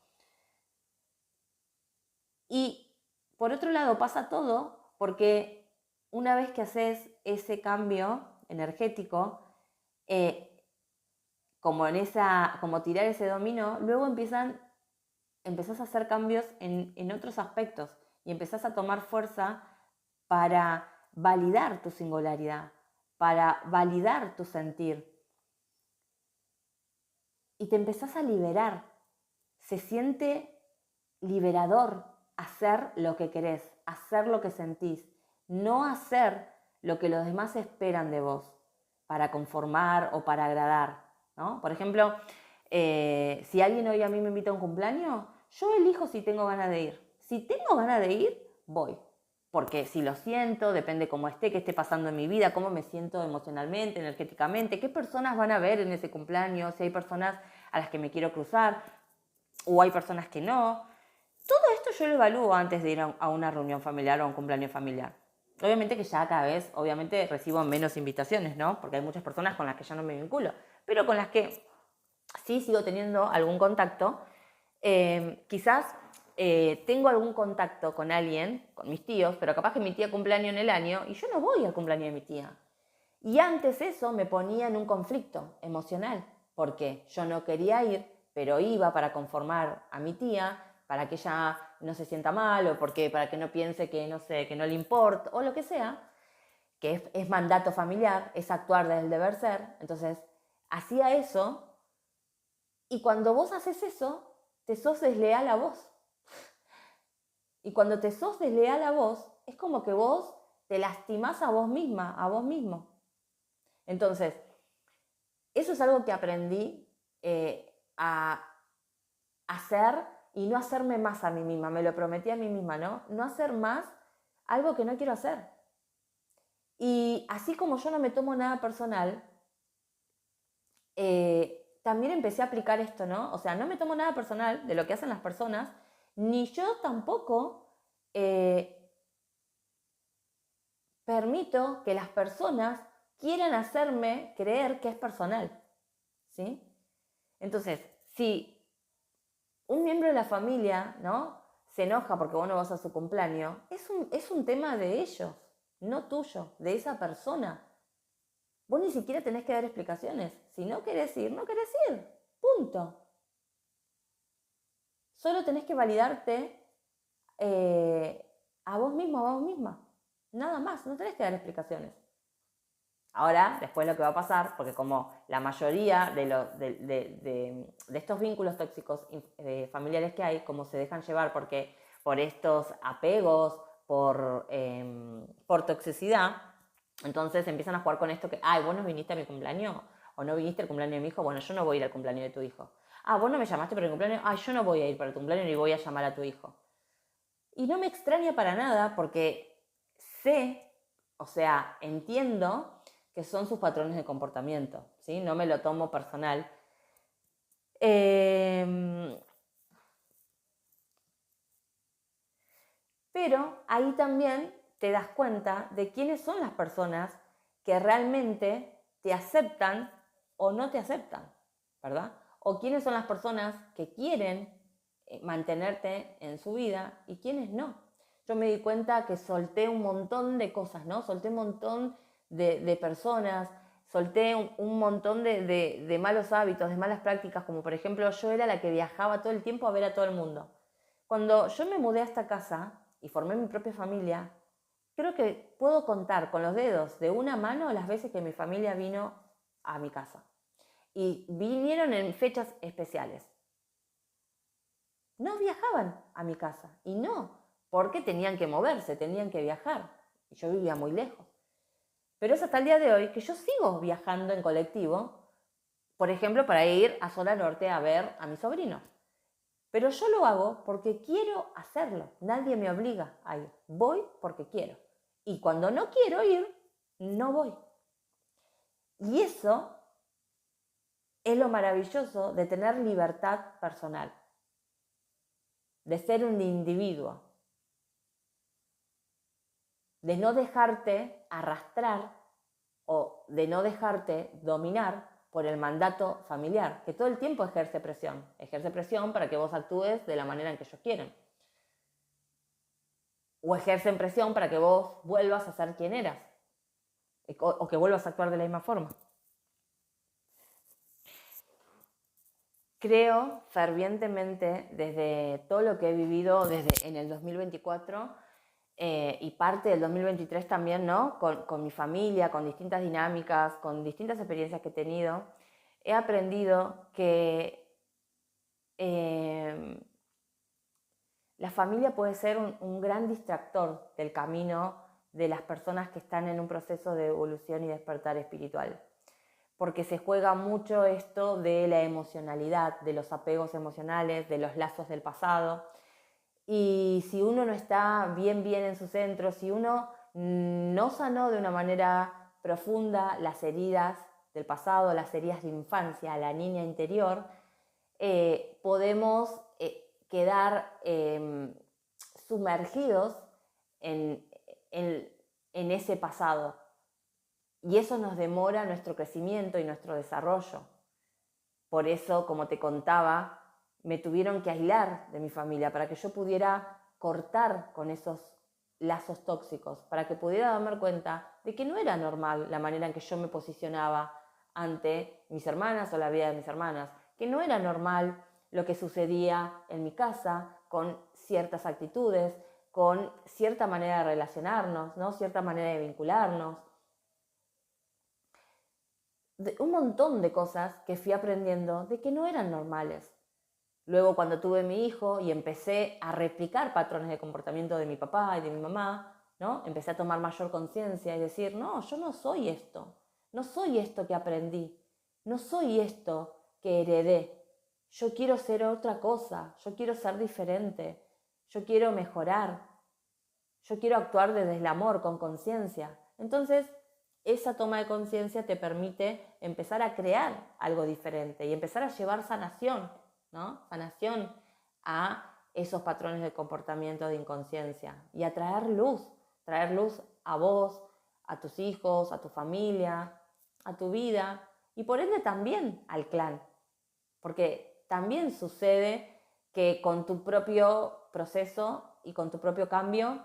Y por otro lado pasa todo porque una vez que haces ese cambio energético, como tirar ese dominó, luego empezás a hacer cambios en otros aspectos y empezás a tomar fuerza para validar tu singularidad, para validar tu sentir. Y te empezás a liberar. Se siente liberador hacer lo que querés, hacer lo que sentís, no hacer lo que los demás esperan de vos para conformar o para agradar, ¿no? Por ejemplo, si alguien hoy a mí me invita a un cumpleaños, yo elijo si tengo ganas de ir. Si tengo ganas de ir, voy. Porque si lo siento, depende cómo esté, qué esté pasando en mi vida, cómo me siento emocionalmente, energéticamente, qué personas van a ver en ese cumpleaños, si hay personas a las que me quiero cruzar o hay personas que no. Todo esto yo lo evalúo antes de ir a una reunión familiar o a un cumpleaños familiar. Obviamente que ya cada vez, recibo menos invitaciones, ¿no? Porque hay muchas personas con las que ya no me vinculo, pero con las que sí sigo teniendo algún contacto. Quizás tengo algún contacto con alguien, con mis tíos, pero capaz que mi tía cumpleaños en el año y yo no voy al cumpleaños de mi tía. Y antes eso me ponía en un conflicto emocional, porque yo no quería ir, pero iba para conformar a mi tía, para que ella no se sienta mal, o para que no piense que no sé, que no le importa, o lo que sea, que es mandato familiar, es actuar desde el deber ser. Entonces, hacía eso, y cuando vos haces eso, te sos desleal a vos. Y cuando te sos desleal a vos, es como que vos te lastimás a vos misma, a vos mismo. Entonces, eso es algo que aprendí a hacer y no hacerme más a mí misma. Me lo prometí a mí misma, ¿no? No hacer más algo que no quiero hacer. Y así como yo no me tomo nada personal, también empecé a aplicar esto, ¿no? O sea, no me tomo nada personal de lo que hacen las personas, ni yo tampoco permito que las personas quieran hacerme creer que es personal, ¿sí? Entonces, si un miembro de la familia, ¿no?, se enoja porque vos no vas a su cumpleaños, es un tema de ellos, no tuyo, de esa persona. Vos ni siquiera tenés que dar explicaciones. Si no querés ir, no querés ir. Punto. Solo tenés que validarte a vos mismo, a vos misma. Nada más, no tenés que dar explicaciones. Ahora, después lo que va a pasar, porque como la mayoría de estos vínculos tóxicos familiares que hay, como se dejan llevar por estos apegos, por toxicidad, entonces empiezan a jugar con esto que, ay, vos no viniste a mi cumpleaños, o no viniste al cumpleaños de mi hijo, bueno, yo no voy a ir al cumpleaños de tu hijo. Ah, vos no me llamaste para el cumpleaños, ay, yo no voy a ir para el cumpleaños ni voy a llamar a tu hijo. Y no me extraña para nada porque sé, o sea, entiendo que son sus patrones de comportamiento, ¿sí? No me lo tomo personal. Pero ahí también te das cuenta de quiénes son las personas que realmente te aceptan o no te aceptan, ¿verdad? O quiénes son las personas que quieren mantenerte en su vida y quiénes no. Yo me di cuenta que solté un montón de cosas, ¿no? Solté un montón de personas, solté un montón de malos hábitos, de malas prácticas, como por ejemplo yo era la que viajaba todo el tiempo a ver a todo el mundo. Cuando yo me mudé a esta casa y formé mi propia familia, creo que puedo contar con los dedos de una mano las veces que mi familia vino a mi casa. Y vinieron en fechas especiales. No viajaban a mi casa. Y no, porque tenían que moverse, tenían que viajar. Y yo vivía muy lejos. Pero es hasta el día de hoy que yo sigo viajando en colectivo, por ejemplo, para ir a Zona Norte a ver a mi sobrino. Pero yo lo hago porque quiero hacerlo. Nadie me obliga a ir. Voy porque quiero. Y cuando no quiero ir, no voy. Y eso es lo maravilloso de tener libertad personal, de ser un individuo, de no dejarte arrastrar o de no dejarte dominar por el mandato familiar, que todo el tiempo ejerce presión para que vos actúes de la manera en que ellos quieren. o ejercen presión para que vos vuelvas a ser quien eras, o que vuelvas a actuar de la misma forma. Creo fervientemente, desde todo lo que he vivido desde en el 2024 y parte del 2023 también, ¿no? Con mi familia, con distintas dinámicas, con distintas experiencias que he tenido, he aprendido que la familia puede ser un gran distractor del camino de las personas que están en un proceso de evolución y despertar espiritual. Porque se juega mucho esto de la emocionalidad, de los apegos emocionales, de los lazos del pasado. Y si uno no está bien en su centro, si uno no sanó de una manera profunda las heridas del pasado, las heridas de infancia, la niña interior, podemos quedar sumergidos en ese pasado. Y eso nos demora nuestro crecimiento y nuestro desarrollo. Por eso, como te contaba, me tuvieron que aislar de mi familia para que yo pudiera cortar con esos lazos tóxicos, para que pudiera darme cuenta de que no era normal la manera en que yo me posicionaba ante mis hermanas o la vida de mis hermanas, que no era normal lo que sucedía en mi casa con ciertas actitudes, con cierta manera de relacionarnos, ¿no? Cierta manera de vincularnos. Un montón de cosas que fui aprendiendo de que no eran normales. Luego, cuando tuve mi hijo y empecé a replicar patrones de comportamiento de mi papá y de mi mamá, ¿no? Empecé a tomar mayor conciencia y decir, no, yo no soy esto, no soy esto que aprendí, no soy esto que heredé, yo quiero ser otra cosa, yo quiero ser diferente, yo quiero mejorar, yo quiero actuar desde el amor, con conciencia. Entonces, esa toma de conciencia te permite empezar a crear algo diferente y empezar a llevar sanación, ¿no? Sanación a esos patrones de comportamiento de inconsciencia y a traer luz a vos, a tus hijos, a tu familia, a tu vida y por ende también al clan. Porque también sucede que con tu propio proceso y con tu propio cambio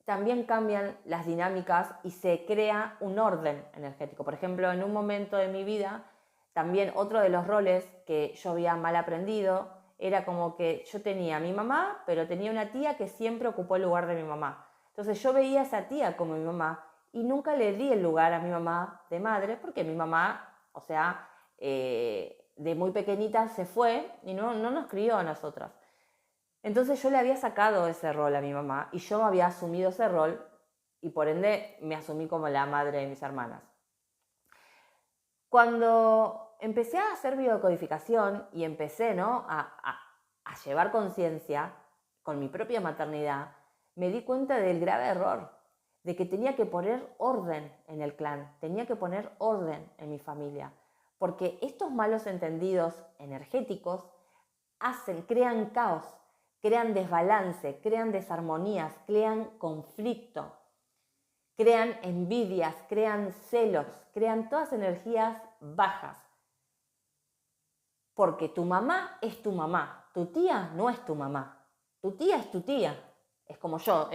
también cambian las dinámicas y se crea un orden energético. Por ejemplo, en un momento de mi vida, también otro de los roles que yo había mal aprendido era como que yo tenía a mi mamá, pero tenía una tía que siempre ocupó el lugar de mi mamá. Entonces yo veía a esa tía como mi mamá y nunca le di el lugar a mi mamá de madre porque mi mamá, o sea, de muy pequeñita se fue y no nos crió a nosotras. Entonces yo le había sacado ese rol a mi mamá y yo había asumido ese rol y por ende me asumí como la madre de mis hermanas. Cuando empecé a hacer biodecodificación y empecé, ¿no? a llevar conciencia con mi propia maternidad, me di cuenta del grave error, de que tenía que poner orden en el clan, tenía que poner orden en mi familia, porque estos malos entendidos energéticos crean caos, crean desbalance, crean desarmonías, crean conflicto, crean envidias, crean celos, crean todas energías bajas. Porque tu mamá es tu mamá, tu tía no es tu mamá, tu tía es tu tía. Es como yo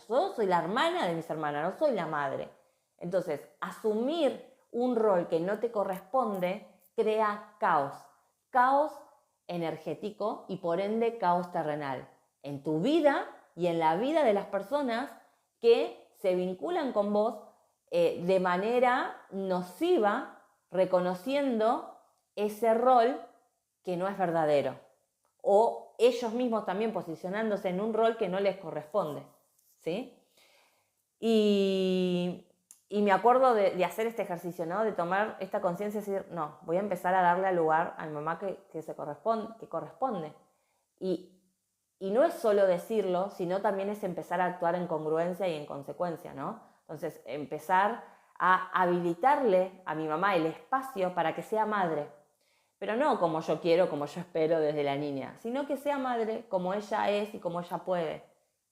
soy la hermana de mis hermanas, no soy la madre. Entonces, asumir un rol que no te corresponde crea caos. Caos energético y por ende caos terrenal en tu vida y en la vida de las personas que se vinculan con vos de manera nociva, reconociendo ese rol que no es verdadero o ellos mismos también posicionándose en un rol que no les corresponde, ¿sí? Y me acuerdo de hacer este ejercicio, ¿no? De tomar esta conciencia y decir, no, voy a empezar a darle lugar a mi mamá que corresponde. Y no es solo decirlo, sino también es empezar a actuar en congruencia y en consecuencia, ¿no? Entonces, empezar a habilitarle a mi mamá el espacio para que sea madre. Pero no como yo quiero, como yo espero desde la niña, sino que sea madre como ella es y como ella puede,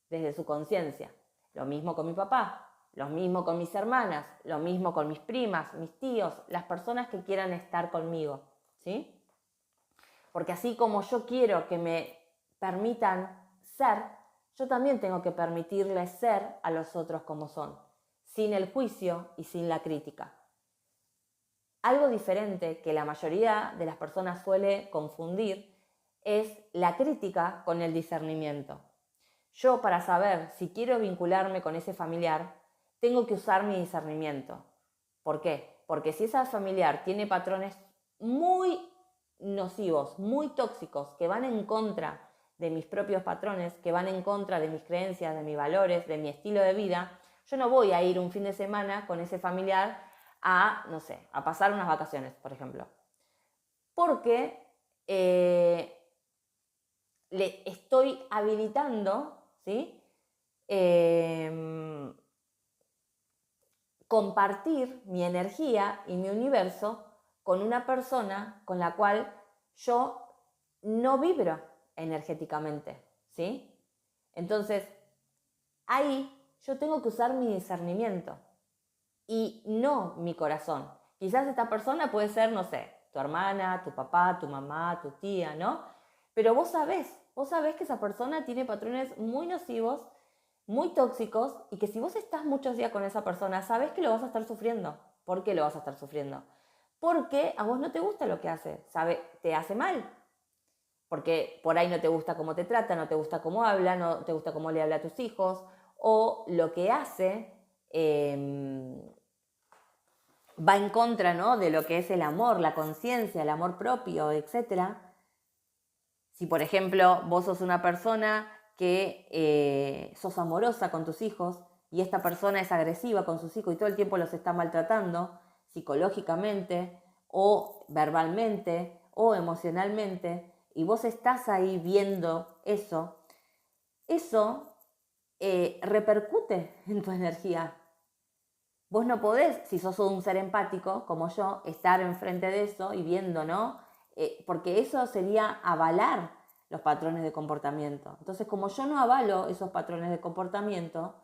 desde su conciencia. Lo mismo con mi papá, lo mismo con mis hermanas, lo mismo con mis primas, mis tíos, las personas que quieran estar conmigo, ¿sí? Porque así como yo quiero que me permitan ser, yo también tengo que permitirles ser a los otros como son, sin el juicio y sin la crítica. Algo diferente que la mayoría de las personas suele confundir es la crítica con el discernimiento. Yo, para saber si quiero vincularme con ese familiar, tengo que usar mi discernimiento. ¿Por qué? Porque si esa familiar tiene patrones muy nocivos, muy tóxicos, que van en contra de mis propios patrones, que van en contra de mis creencias, de mis valores, de mi estilo de vida, yo no voy a ir un fin de semana con ese familiar a, no sé, a pasar unas vacaciones, por ejemplo. Porque le estoy habilitando, ¿sí? Compartir mi energía y mi universo con una persona con la cual yo no vibro energéticamente, ¿sí? Entonces, ahí yo tengo que usar mi discernimiento y no mi corazón. Quizás esta persona puede ser, no sé, tu hermana, tu papá, tu mamá, tu tía, ¿no? Pero vos sabés que esa persona tiene patrones muy nocivos, muy tóxicos, y que si vos estás muchos días con esa persona, sabés que lo vas a estar sufriendo. ¿Por qué lo vas a estar sufriendo? Porque a vos no te gusta lo que hace, te hace mal. Porque por ahí no te gusta cómo te trata, no te gusta cómo habla, no te gusta cómo le habla a tus hijos, o lo que hace va en contra, ¿no?, de lo que es el amor, la conciencia, el amor propio, etc. Si, por ejemplo, vos sos una persona que sos amorosa con tus hijos y esta persona es agresiva con sus hijos y todo el tiempo los está maltratando psicológicamente o verbalmente o emocionalmente, y vos estás ahí viendo eso repercute en tu energía. Vos no podés, si sos un ser empático como yo, estar enfrente de eso y viendo, ¿no? Porque eso sería avalar los patrones de comportamiento. Entonces, como yo no avalo esos patrones de comportamiento,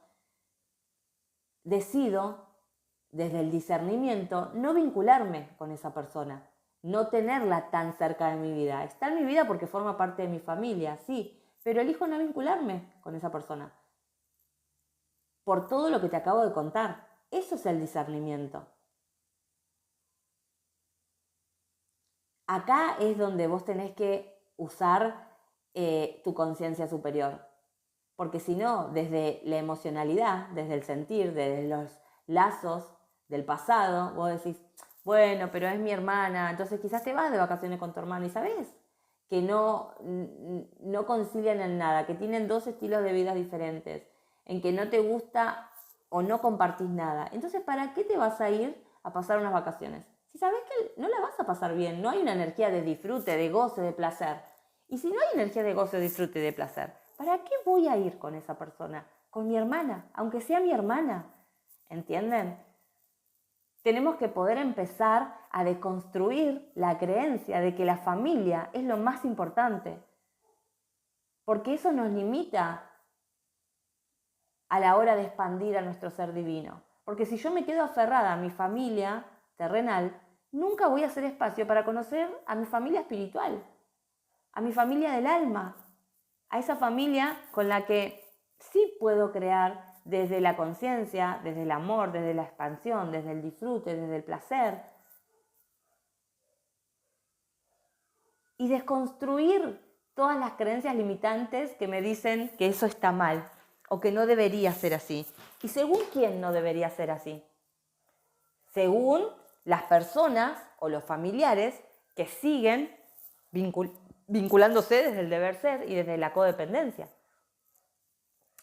decido, desde el discernimiento, no vincularme con esa persona, no tenerla tan cerca de mi vida. Está en mi vida porque forma parte de mi familia, sí, pero elijo no vincularme con esa persona. Por todo lo que te acabo de contar. Eso es el discernimiento. Acá es donde vos tenés que usar tu conciencia superior. Porque si no, desde la emocionalidad, desde el sentir, desde los lazos del pasado, vos decís, bueno, pero es mi hermana, entonces quizás te vas de vacaciones con tu hermana y sabés que no concilian en nada, que tienen dos estilos de vida diferentes, en que no te gusta o no compartís nada. Entonces, ¿para qué te vas a ir a pasar unas vacaciones? Si sabés que no la vas a pasar bien, no hay una energía de disfrute, de goce, de placer. Y si no hay energía de goce, de disfrute y de placer, ¿para qué voy a ir con esa persona? Con mi hermana, aunque sea mi hermana. ¿Entienden? Tenemos que poder empezar a deconstruir la creencia de que la familia es lo más importante. Porque eso nos limita a la hora de expandir a nuestro ser divino. Porque si yo me quedo aferrada a mi familia terrenal, nunca voy a hacer espacio para conocer a mi familia espiritual, a mi familia del alma, a esa familia con la que sí puedo crear desde la conciencia, desde el amor, desde la expansión, desde el disfrute, desde el placer. Y desconstruir todas las creencias limitantes que me dicen que eso está mal o que no debería ser así. ¿Y según quién no debería ser así? Según las personas o los familiares que siguen vinculándose desde el deber ser y desde la codependencia.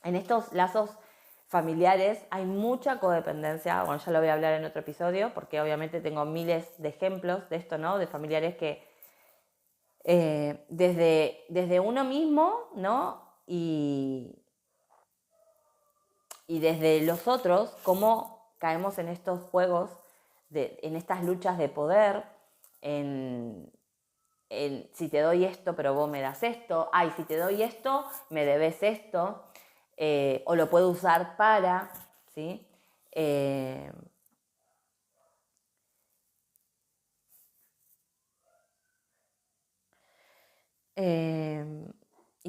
En estos lazos familiares hay mucha codependencia. Bueno, ya lo voy a hablar en otro episodio porque obviamente tengo miles de ejemplos de esto, ¿no? De familiares que desde uno mismo, ¿no? Y desde los otros, cómo caemos en estos juegos, en estas luchas de poder, en si te doy esto, pero vos me das esto, ay, si te doy esto, me debes esto, o lo puedo usar para, ¿sí?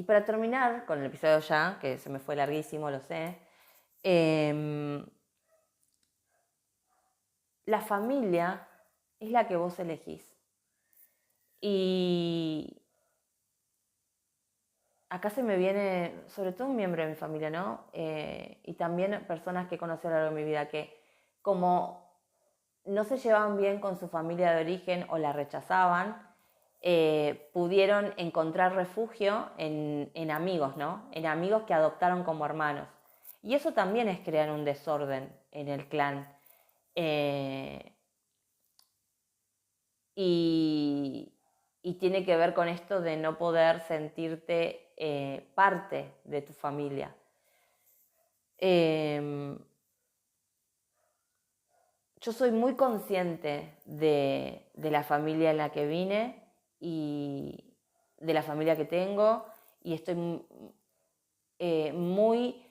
Y para terminar con el episodio ya, que se me fue larguísimo, lo sé, la familia es la que vos elegís. Y acá se me viene, sobre todo un miembro de mi familia, ¿no? Y también personas que conocí a lo largo de mi vida, que como no se llevaban bien con su familia de origen o la rechazaban, pudieron encontrar refugio en amigos, ¿no? En amigos que adoptaron como hermanos. Y eso también es crear un desorden en el clan. Eh, y, y tiene que ver con esto de no poder sentirte parte de tu familia. Yo soy muy consciente de la familia en la que vine y de la familia que tengo, y estoy muy...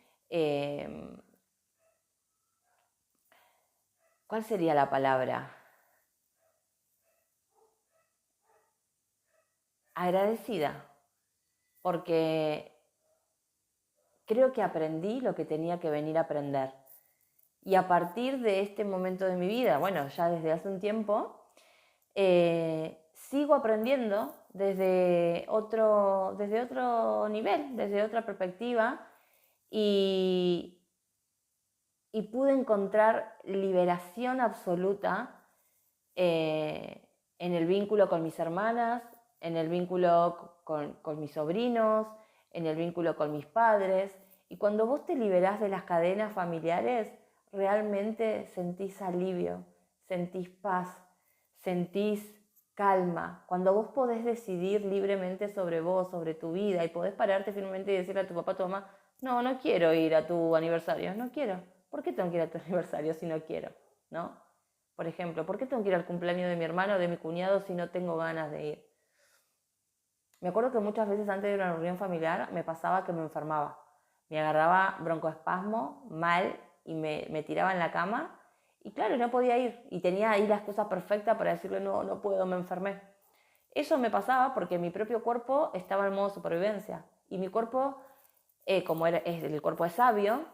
¿Cuál sería la palabra? Agradecida, porque creo que aprendí lo que tenía que venir a aprender. Y a partir de este momento de mi vida, bueno, ya desde hace un tiempo, sigo aprendiendo desde otro nivel, desde otra perspectiva, y, y pude encontrar liberación absoluta en el vínculo con mis hermanas, en el vínculo con mis sobrinos, en el vínculo con mis padres. Y cuando vos te liberás de las cadenas familiares, realmente sentís alivio, sentís paz, sentís calma. Cuando vos podés decidir libremente sobre vos, sobre tu vida, y podés pararte firmemente y decirle a tu papá, a tu mamá, no, no quiero ir a tu aniversario, no quiero. ¿Por qué tengo que ir a tu aniversario si no quiero? ¿No? Por ejemplo, ¿por qué tengo que ir al cumpleaños de mi hermano o de mi cuñado si no tengo ganas de ir? Me acuerdo que muchas veces antes de una reunión familiar me pasaba que me enfermaba. Me agarraba broncoespasmo mal y me tiraba en la cama. Y claro, no podía ir. Y tenía ahí la excusa perfecta para decirle, no, no puedo, me enfermé. Eso me pasaba porque mi propio cuerpo estaba en modo supervivencia. Y mi cuerpo, el cuerpo es sabio,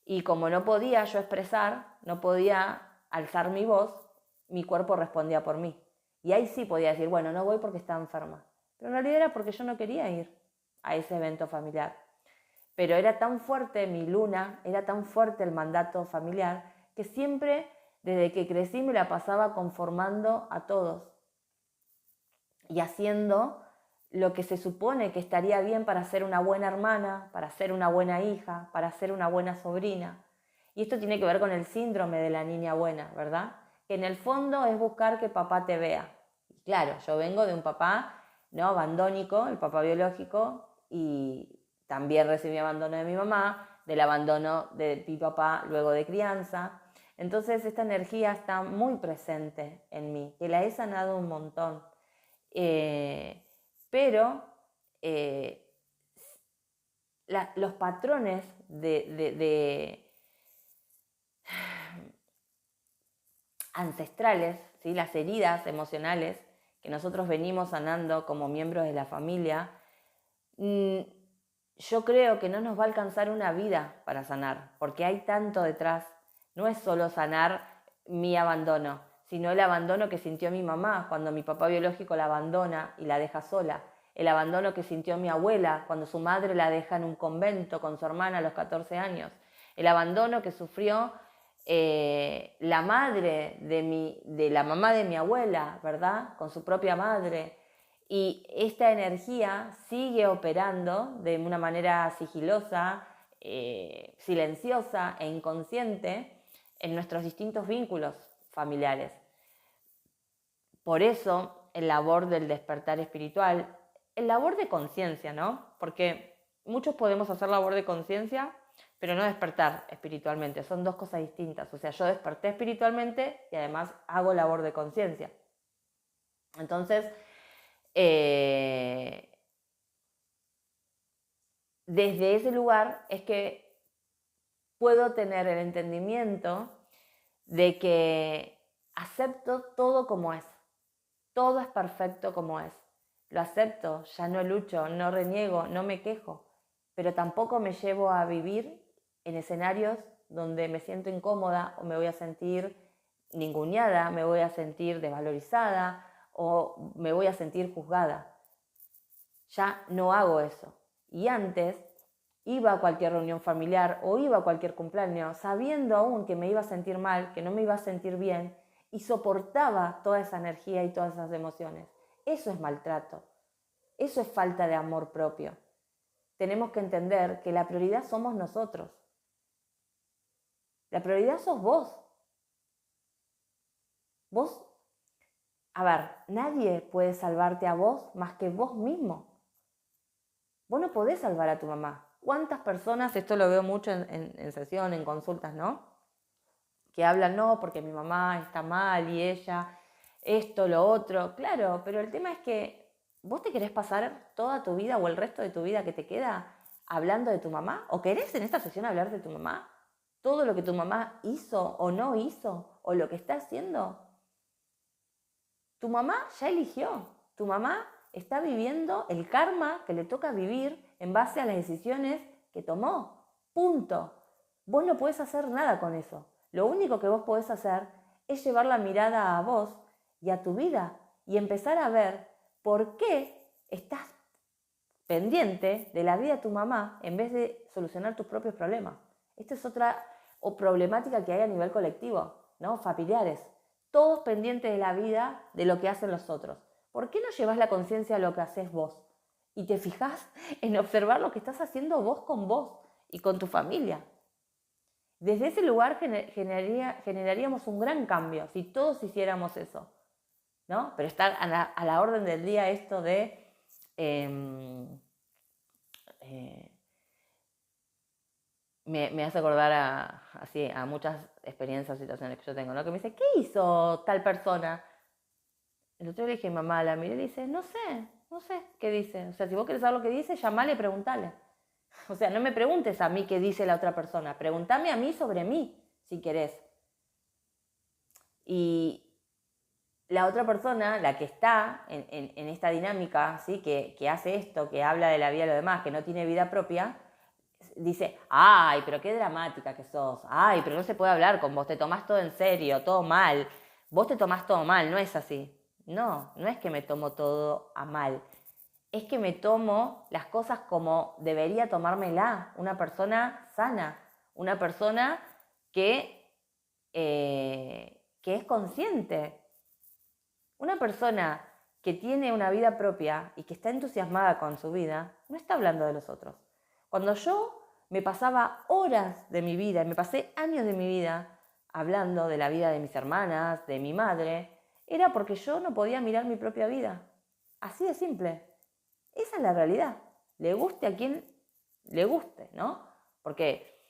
y como no podía yo expresar, no podía alzar mi voz, mi cuerpo respondía por mí. Y ahí sí podía decir, bueno, no voy porque estaba enferma. Pero en realidad era porque yo no quería ir a ese evento familiar. Pero era tan fuerte mi luna, era tan fuerte el mandato familiar, que siempre, desde que crecí, me la pasaba conformando a todos y haciendo lo que se supone que estaría bien para ser una buena hermana, para ser una buena hija, para ser una buena sobrina. Y esto tiene que ver con el síndrome de la niña buena, ¿verdad? Que en el fondo es buscar que papá te vea. Y claro, yo vengo de un papá no abandónico, el papá biológico, y también recibí abandono de mi mamá, del abandono de mi papá luego de crianza. Entonces esta energía está muy presente en mí, que la he sanado un montón. Pero los patrones ancestrales, ¿sí? Las heridas emocionales que nosotros venimos sanando como miembros de la familia, yo creo que no nos va a alcanzar una vida para sanar, porque hay tanto detrás. No es solo sanar mi abandono, sino el abandono que sintió mi mamá cuando mi papá biológico la abandona y la deja sola. El abandono que sintió mi abuela cuando su madre la deja en un convento con su hermana a los 14 años. El abandono que sufrió la madre de la mamá de mi abuela, ¿verdad? Con su propia madre. Y esta energía sigue operando de una manera sigilosa, silenciosa e inconsciente en nuestros distintos vínculos familiares. Por eso el labor del despertar espiritual, el labor de conciencia, ¿no? Porque muchos podemos hacer labor de conciencia, pero no despertar espiritualmente. Son dos cosas distintas. O sea, yo desperté espiritualmente y además hago labor de conciencia. Entonces, desde ese lugar es que puedo tener el entendimiento de que acepto todo como es. Todo es perfecto como es. lo acepto, ya no lucho, no reniego, no me quejo, pero tampoco me llevo a vivir en escenarios donde me siento incómoda o me voy a sentir ninguneada, me voy a sentir desvalorizada o me voy a sentir juzgada. Ya no hago eso. Y antes iba a cualquier reunión familiar o iba a cualquier cumpleaños sabiendo aún que me iba a sentir mal, que no me iba a sentir bien, y soportaba toda esa energía y todas esas emociones. Eso es maltrato. Eso es falta de amor propio. Tenemos que entender que la prioridad somos nosotros. La prioridad sos vos. Vos, a ver, nadie puede salvarte a vos más que vos mismo. Vos no podés salvar a tu mamá. ¿Cuántas personas, esto lo veo mucho en sesión, en consultas, ¿no? Que hablan, no, porque mi mamá está mal y ella, esto, lo otro. Claro, pero el tema es que vos te querés pasar toda tu vida o el resto de tu vida que te queda hablando de tu mamá. ¿O querés en esta sesión hablar de tu mamá? Todo lo que tu mamá hizo o no hizo, o lo que está haciendo. Tu mamá ya eligió. Tu mamá está viviendo el karma que le toca vivir en base a las decisiones que tomó. Punto. Vos no podés hacer nada con eso. Lo único que vos podés hacer es llevar la mirada a vos y a tu vida y empezar a ver por qué estás pendiente de la vida de tu mamá en vez de solucionar tus propios problemas. Esta es otra problemática que hay a nivel colectivo, ¿no? Familiares. Todos pendientes de la vida de lo que hacen los otros. ¿Por qué no llevas la conciencia a lo que haces vos? Y te fijas en observar lo que estás haciendo vos con vos y con tu familia. Desde ese lugar generaríamos un gran cambio si todos hiciéramos eso, ¿no? Pero está a la orden del día esto de me hace acordar a muchas experiencias, situaciones que yo tengo, ¿no? Que me dice, ¿qué hizo tal persona? El otro día le dije, mamá, la miré y le dice, no sé qué dice. O sea, si vos querés saber lo que dice, llamale y preguntale. O sea, no me preguntes a mí qué dice la otra persona, preguntame a mí sobre mí, si querés. Y la otra persona, la que está en esta dinámica, ¿sí? que hace esto, que habla de la vida de los demás, que no tiene vida propia, dice, ay, pero qué dramática que sos, ay, pero no se puede hablar con vos, te tomás todo en serio, todo mal, vos te tomás todo mal, no es así. No es que me tomo todo a mal, es que me tomo las cosas como debería tomármela una persona sana, una persona que es consciente, una persona que tiene una vida propia y que está entusiasmada con su vida, no está hablando de los otros. Cuando yo me pasaba horas de mi vida, me pasé años de mi vida hablando de la vida de mis hermanas, de mi madre, era porque yo no podía mirar mi propia vida. Así de simple. Esa es la realidad. Le guste a quien le guste, ¿no? Porque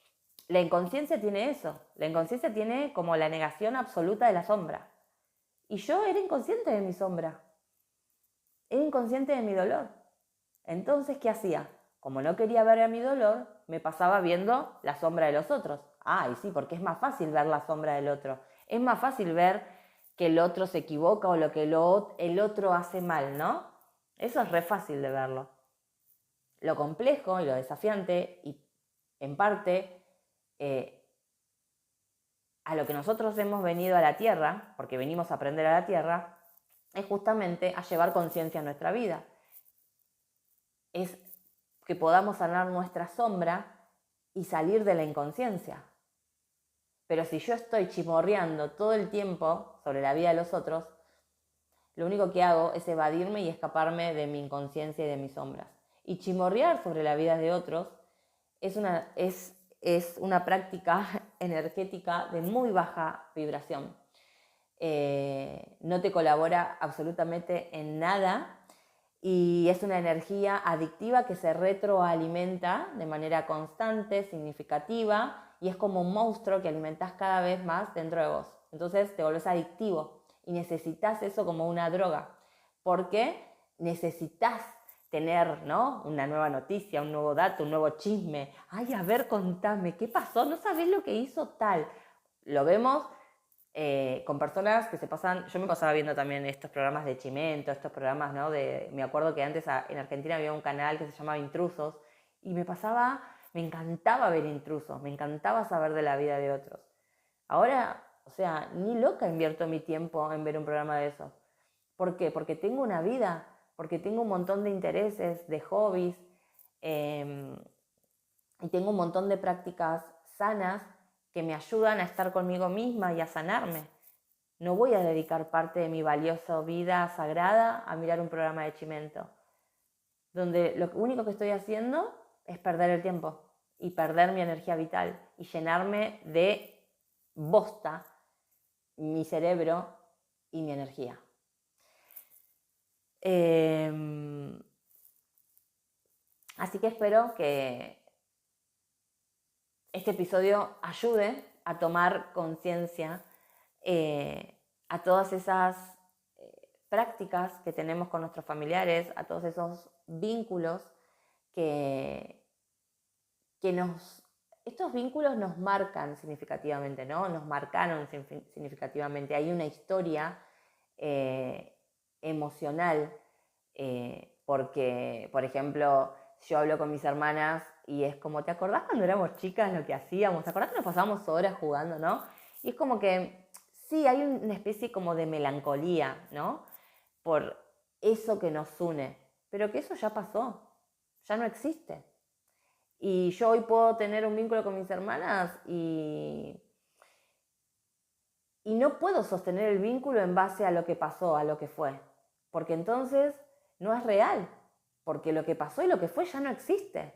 la inconsciencia tiene eso. La inconsciencia tiene como la negación absoluta de la sombra. Y yo era inconsciente de mi sombra. Era inconsciente de mi dolor. Entonces, ¿qué hacía? Como no quería ver a mi dolor, me pasaba viendo la sombra de los otros. Ay, sí, porque es más fácil ver la sombra del otro. Es más fácil ver que el otro se equivoca o lo que el otro hace mal, ¿no? Eso es re fácil de verlo. Lo complejo y lo desafiante, y en parte a lo que nosotros hemos venido a la Tierra, porque venimos a aprender a la Tierra, es justamente a llevar conciencia a nuestra vida. Es que podamos sanar nuestra sombra y salir de la inconsciencia. Pero si yo estoy chimorreando todo el tiempo sobre la vida de los otros, lo único que hago es evadirme y escaparme de mi inconsciencia y de mis sombras. Y chimorrear sobre la vida de otros es una práctica energética de muy baja vibración. No te colabora absolutamente en nada y es una energía adictiva que se retroalimenta de manera constante, significativa, y es como un monstruo que alimentas cada vez más dentro de vos. Entonces te volvés adictivo y necesitas eso como una droga, porque necesitas tener, ¿no?, una nueva noticia, un nuevo dato, un nuevo chisme. Ay, a ver, contame, ¿qué pasó? ¿No sabés lo que hizo tal? Lo vemos con personas que se pasan. Yo me pasaba viendo también estos programas de Chimento, estos programas, ¿no? Me acuerdo que antes en Argentina había un canal que se llamaba Intrusos, y me encantaba ver intrusos, me encantaba saber de la vida de otros. Ahora, o sea, ni loca invierto mi tiempo en ver un programa de esos. ¿Por qué? Porque tengo una vida, porque tengo un montón de intereses, de hobbies, y tengo un montón de prácticas sanas que me ayudan a estar conmigo misma y a sanarme. No voy a dedicar parte de mi valiosa vida sagrada a mirar un programa de Chimento, donde lo único que estoy haciendo es perder el tiempo y perder mi energía vital y llenarme de bosta mi cerebro y mi energía. Así que espero que este episodio ayude a tomar conciencia a todas esas prácticas que tenemos con nuestros familiares, a todos esos vínculos que estos vínculos nos marcan significativamente, ¿no? Nos marcaron significativamente. Hay una historia emocional, porque, por ejemplo, yo hablo con mis hermanas y es como, ¿te acordás cuando éramos chicas lo que hacíamos? ¿Te acordás que nos pasábamos horas jugando, no? Y es como que, sí, hay una especie como de melancolía, ¿no? Por eso que nos une, pero que eso ya pasó, ya no existe. Y yo hoy puedo tener un vínculo con mis hermanas y no puedo sostener el vínculo en base a lo que pasó, a lo que fue. Porque entonces no es real. Porque lo que pasó y lo que fue ya no existe.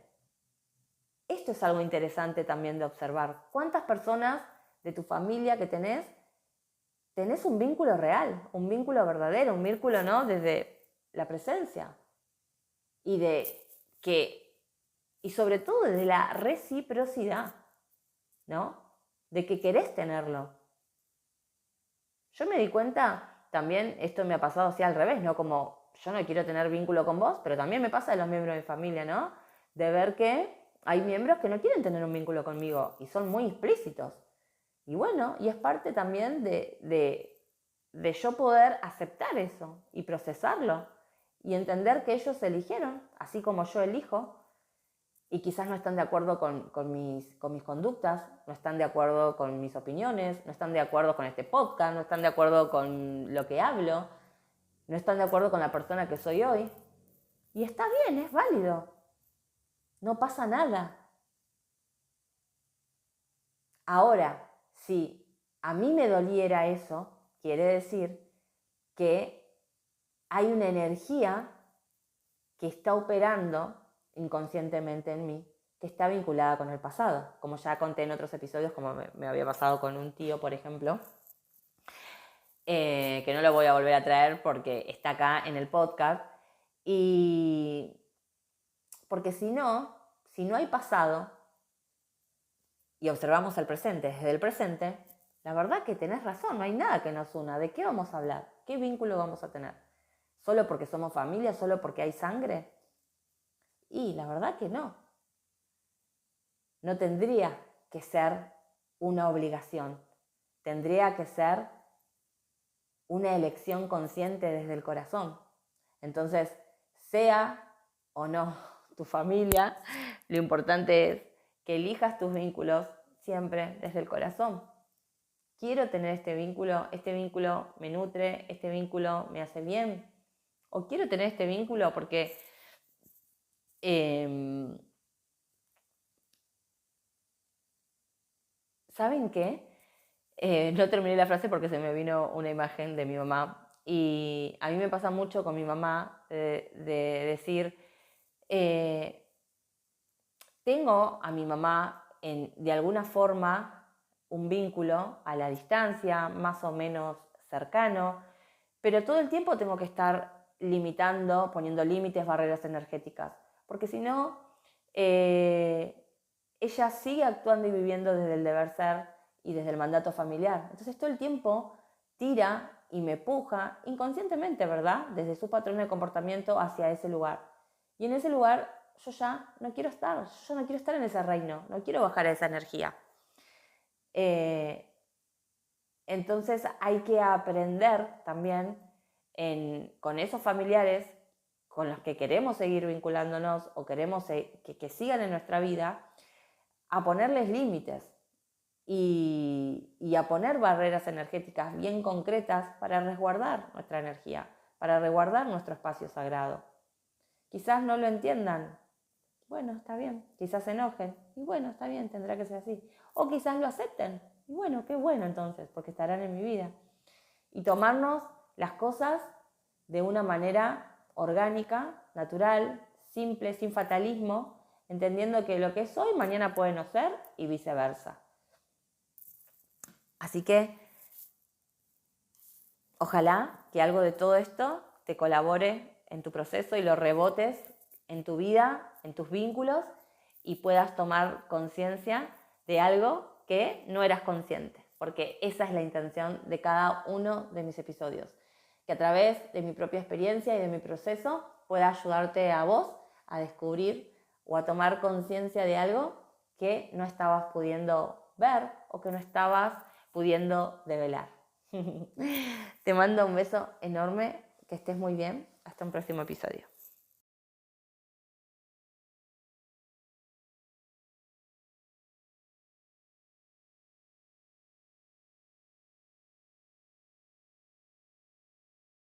Esto es algo interesante también de observar. ¿Cuántas personas de tu familia que tenés un vínculo real, un vínculo verdadero, un vínculo, ¿no? Desde la presencia. Y sobre todo desde la reciprocidad, ¿no? De que querés tenerlo. Yo me di cuenta, también esto me ha pasado así al revés, ¿no? Como yo no quiero tener vínculo con vos, pero también me pasa de los miembros de mi familia, ¿no? De ver que hay miembros que no quieren tener un vínculo conmigo y son muy explícitos. Y bueno, y es parte también de yo poder aceptar eso y procesarlo y entender que ellos eligieron, así como yo elijo, y quizás no están de acuerdo con mis conductas, no están de acuerdo con mis opiniones, no están de acuerdo con este podcast, no están de acuerdo con lo que hablo, no están de acuerdo con la persona que soy hoy. Y está bien, es válido. No pasa nada. Ahora, si a mí me doliera eso, quiere decir que hay una energía que está operando inconscientemente en mí, que está vinculada con el pasado, como ya conté en otros episodios, como me había pasado con un tío, por ejemplo, que no lo voy a volver a traer porque está acá en el podcast, y porque si no hay pasado y observamos el presente desde el presente, la verdad que tenés razón, no hay nada que nos una. ¿De qué vamos a hablar? ¿Qué vínculo vamos a tener? ¿Solo porque somos familia? ¿Solo porque hay sangre? Y la verdad que no. No tendría que ser una obligación. Tendría que ser una elección consciente desde el corazón. Entonces, sea o no tu familia, lo importante es que elijas tus vínculos siempre desde el corazón. Quiero tener este vínculo me nutre, este vínculo me hace bien. O quiero tener este vínculo porque ¿saben qué? No terminé la frase porque se me vino una imagen de mi mamá. Y a mí me pasa mucho con mi mamá de decir, tengo a mi mamá de alguna forma un vínculo a la distancia, más o menos cercano, pero todo el tiempo tengo que estar limitando, poniendo límites, barreras energéticas, porque si no, ella sigue actuando y viviendo desde el deber ser y desde el mandato familiar. Entonces todo el tiempo tira y me puja inconscientemente, ¿verdad? Desde su patrón de comportamiento hacia ese lugar. Y en ese lugar yo ya no quiero estar, yo no quiero estar en ese reino, no quiero bajar a esa energía. Entonces hay que aprender también con esos familiares con los que queremos seguir vinculándonos o queremos que sigan en nuestra vida, a ponerles límites y a poner barreras energéticas bien concretas para resguardar nuestra energía, para resguardar nuestro espacio sagrado. Quizás no lo entiendan, bueno, está bien. Quizás se enojen, y bueno, está bien, tendrá que ser así. O quizás lo acepten, y bueno, qué bueno entonces, porque estarán en mi vida. Y tomarnos las cosas de una manera orgánica, natural, simple, sin fatalismo, entendiendo que lo que es hoy, mañana puede no ser y viceversa. Así que ojalá que algo de todo esto te colabore en tu proceso y lo rebotes en tu vida, en tus vínculos, y puedas tomar conciencia de algo que no eras consciente, porque esa es la intención de cada uno de mis episodios, que a través de mi propia experiencia y de mi proceso pueda ayudarte a vos a descubrir o a tomar conciencia de algo que no estabas pudiendo ver o que no estabas pudiendo develar. Te mando un beso enorme, que estés muy bien, hasta un próximo episodio.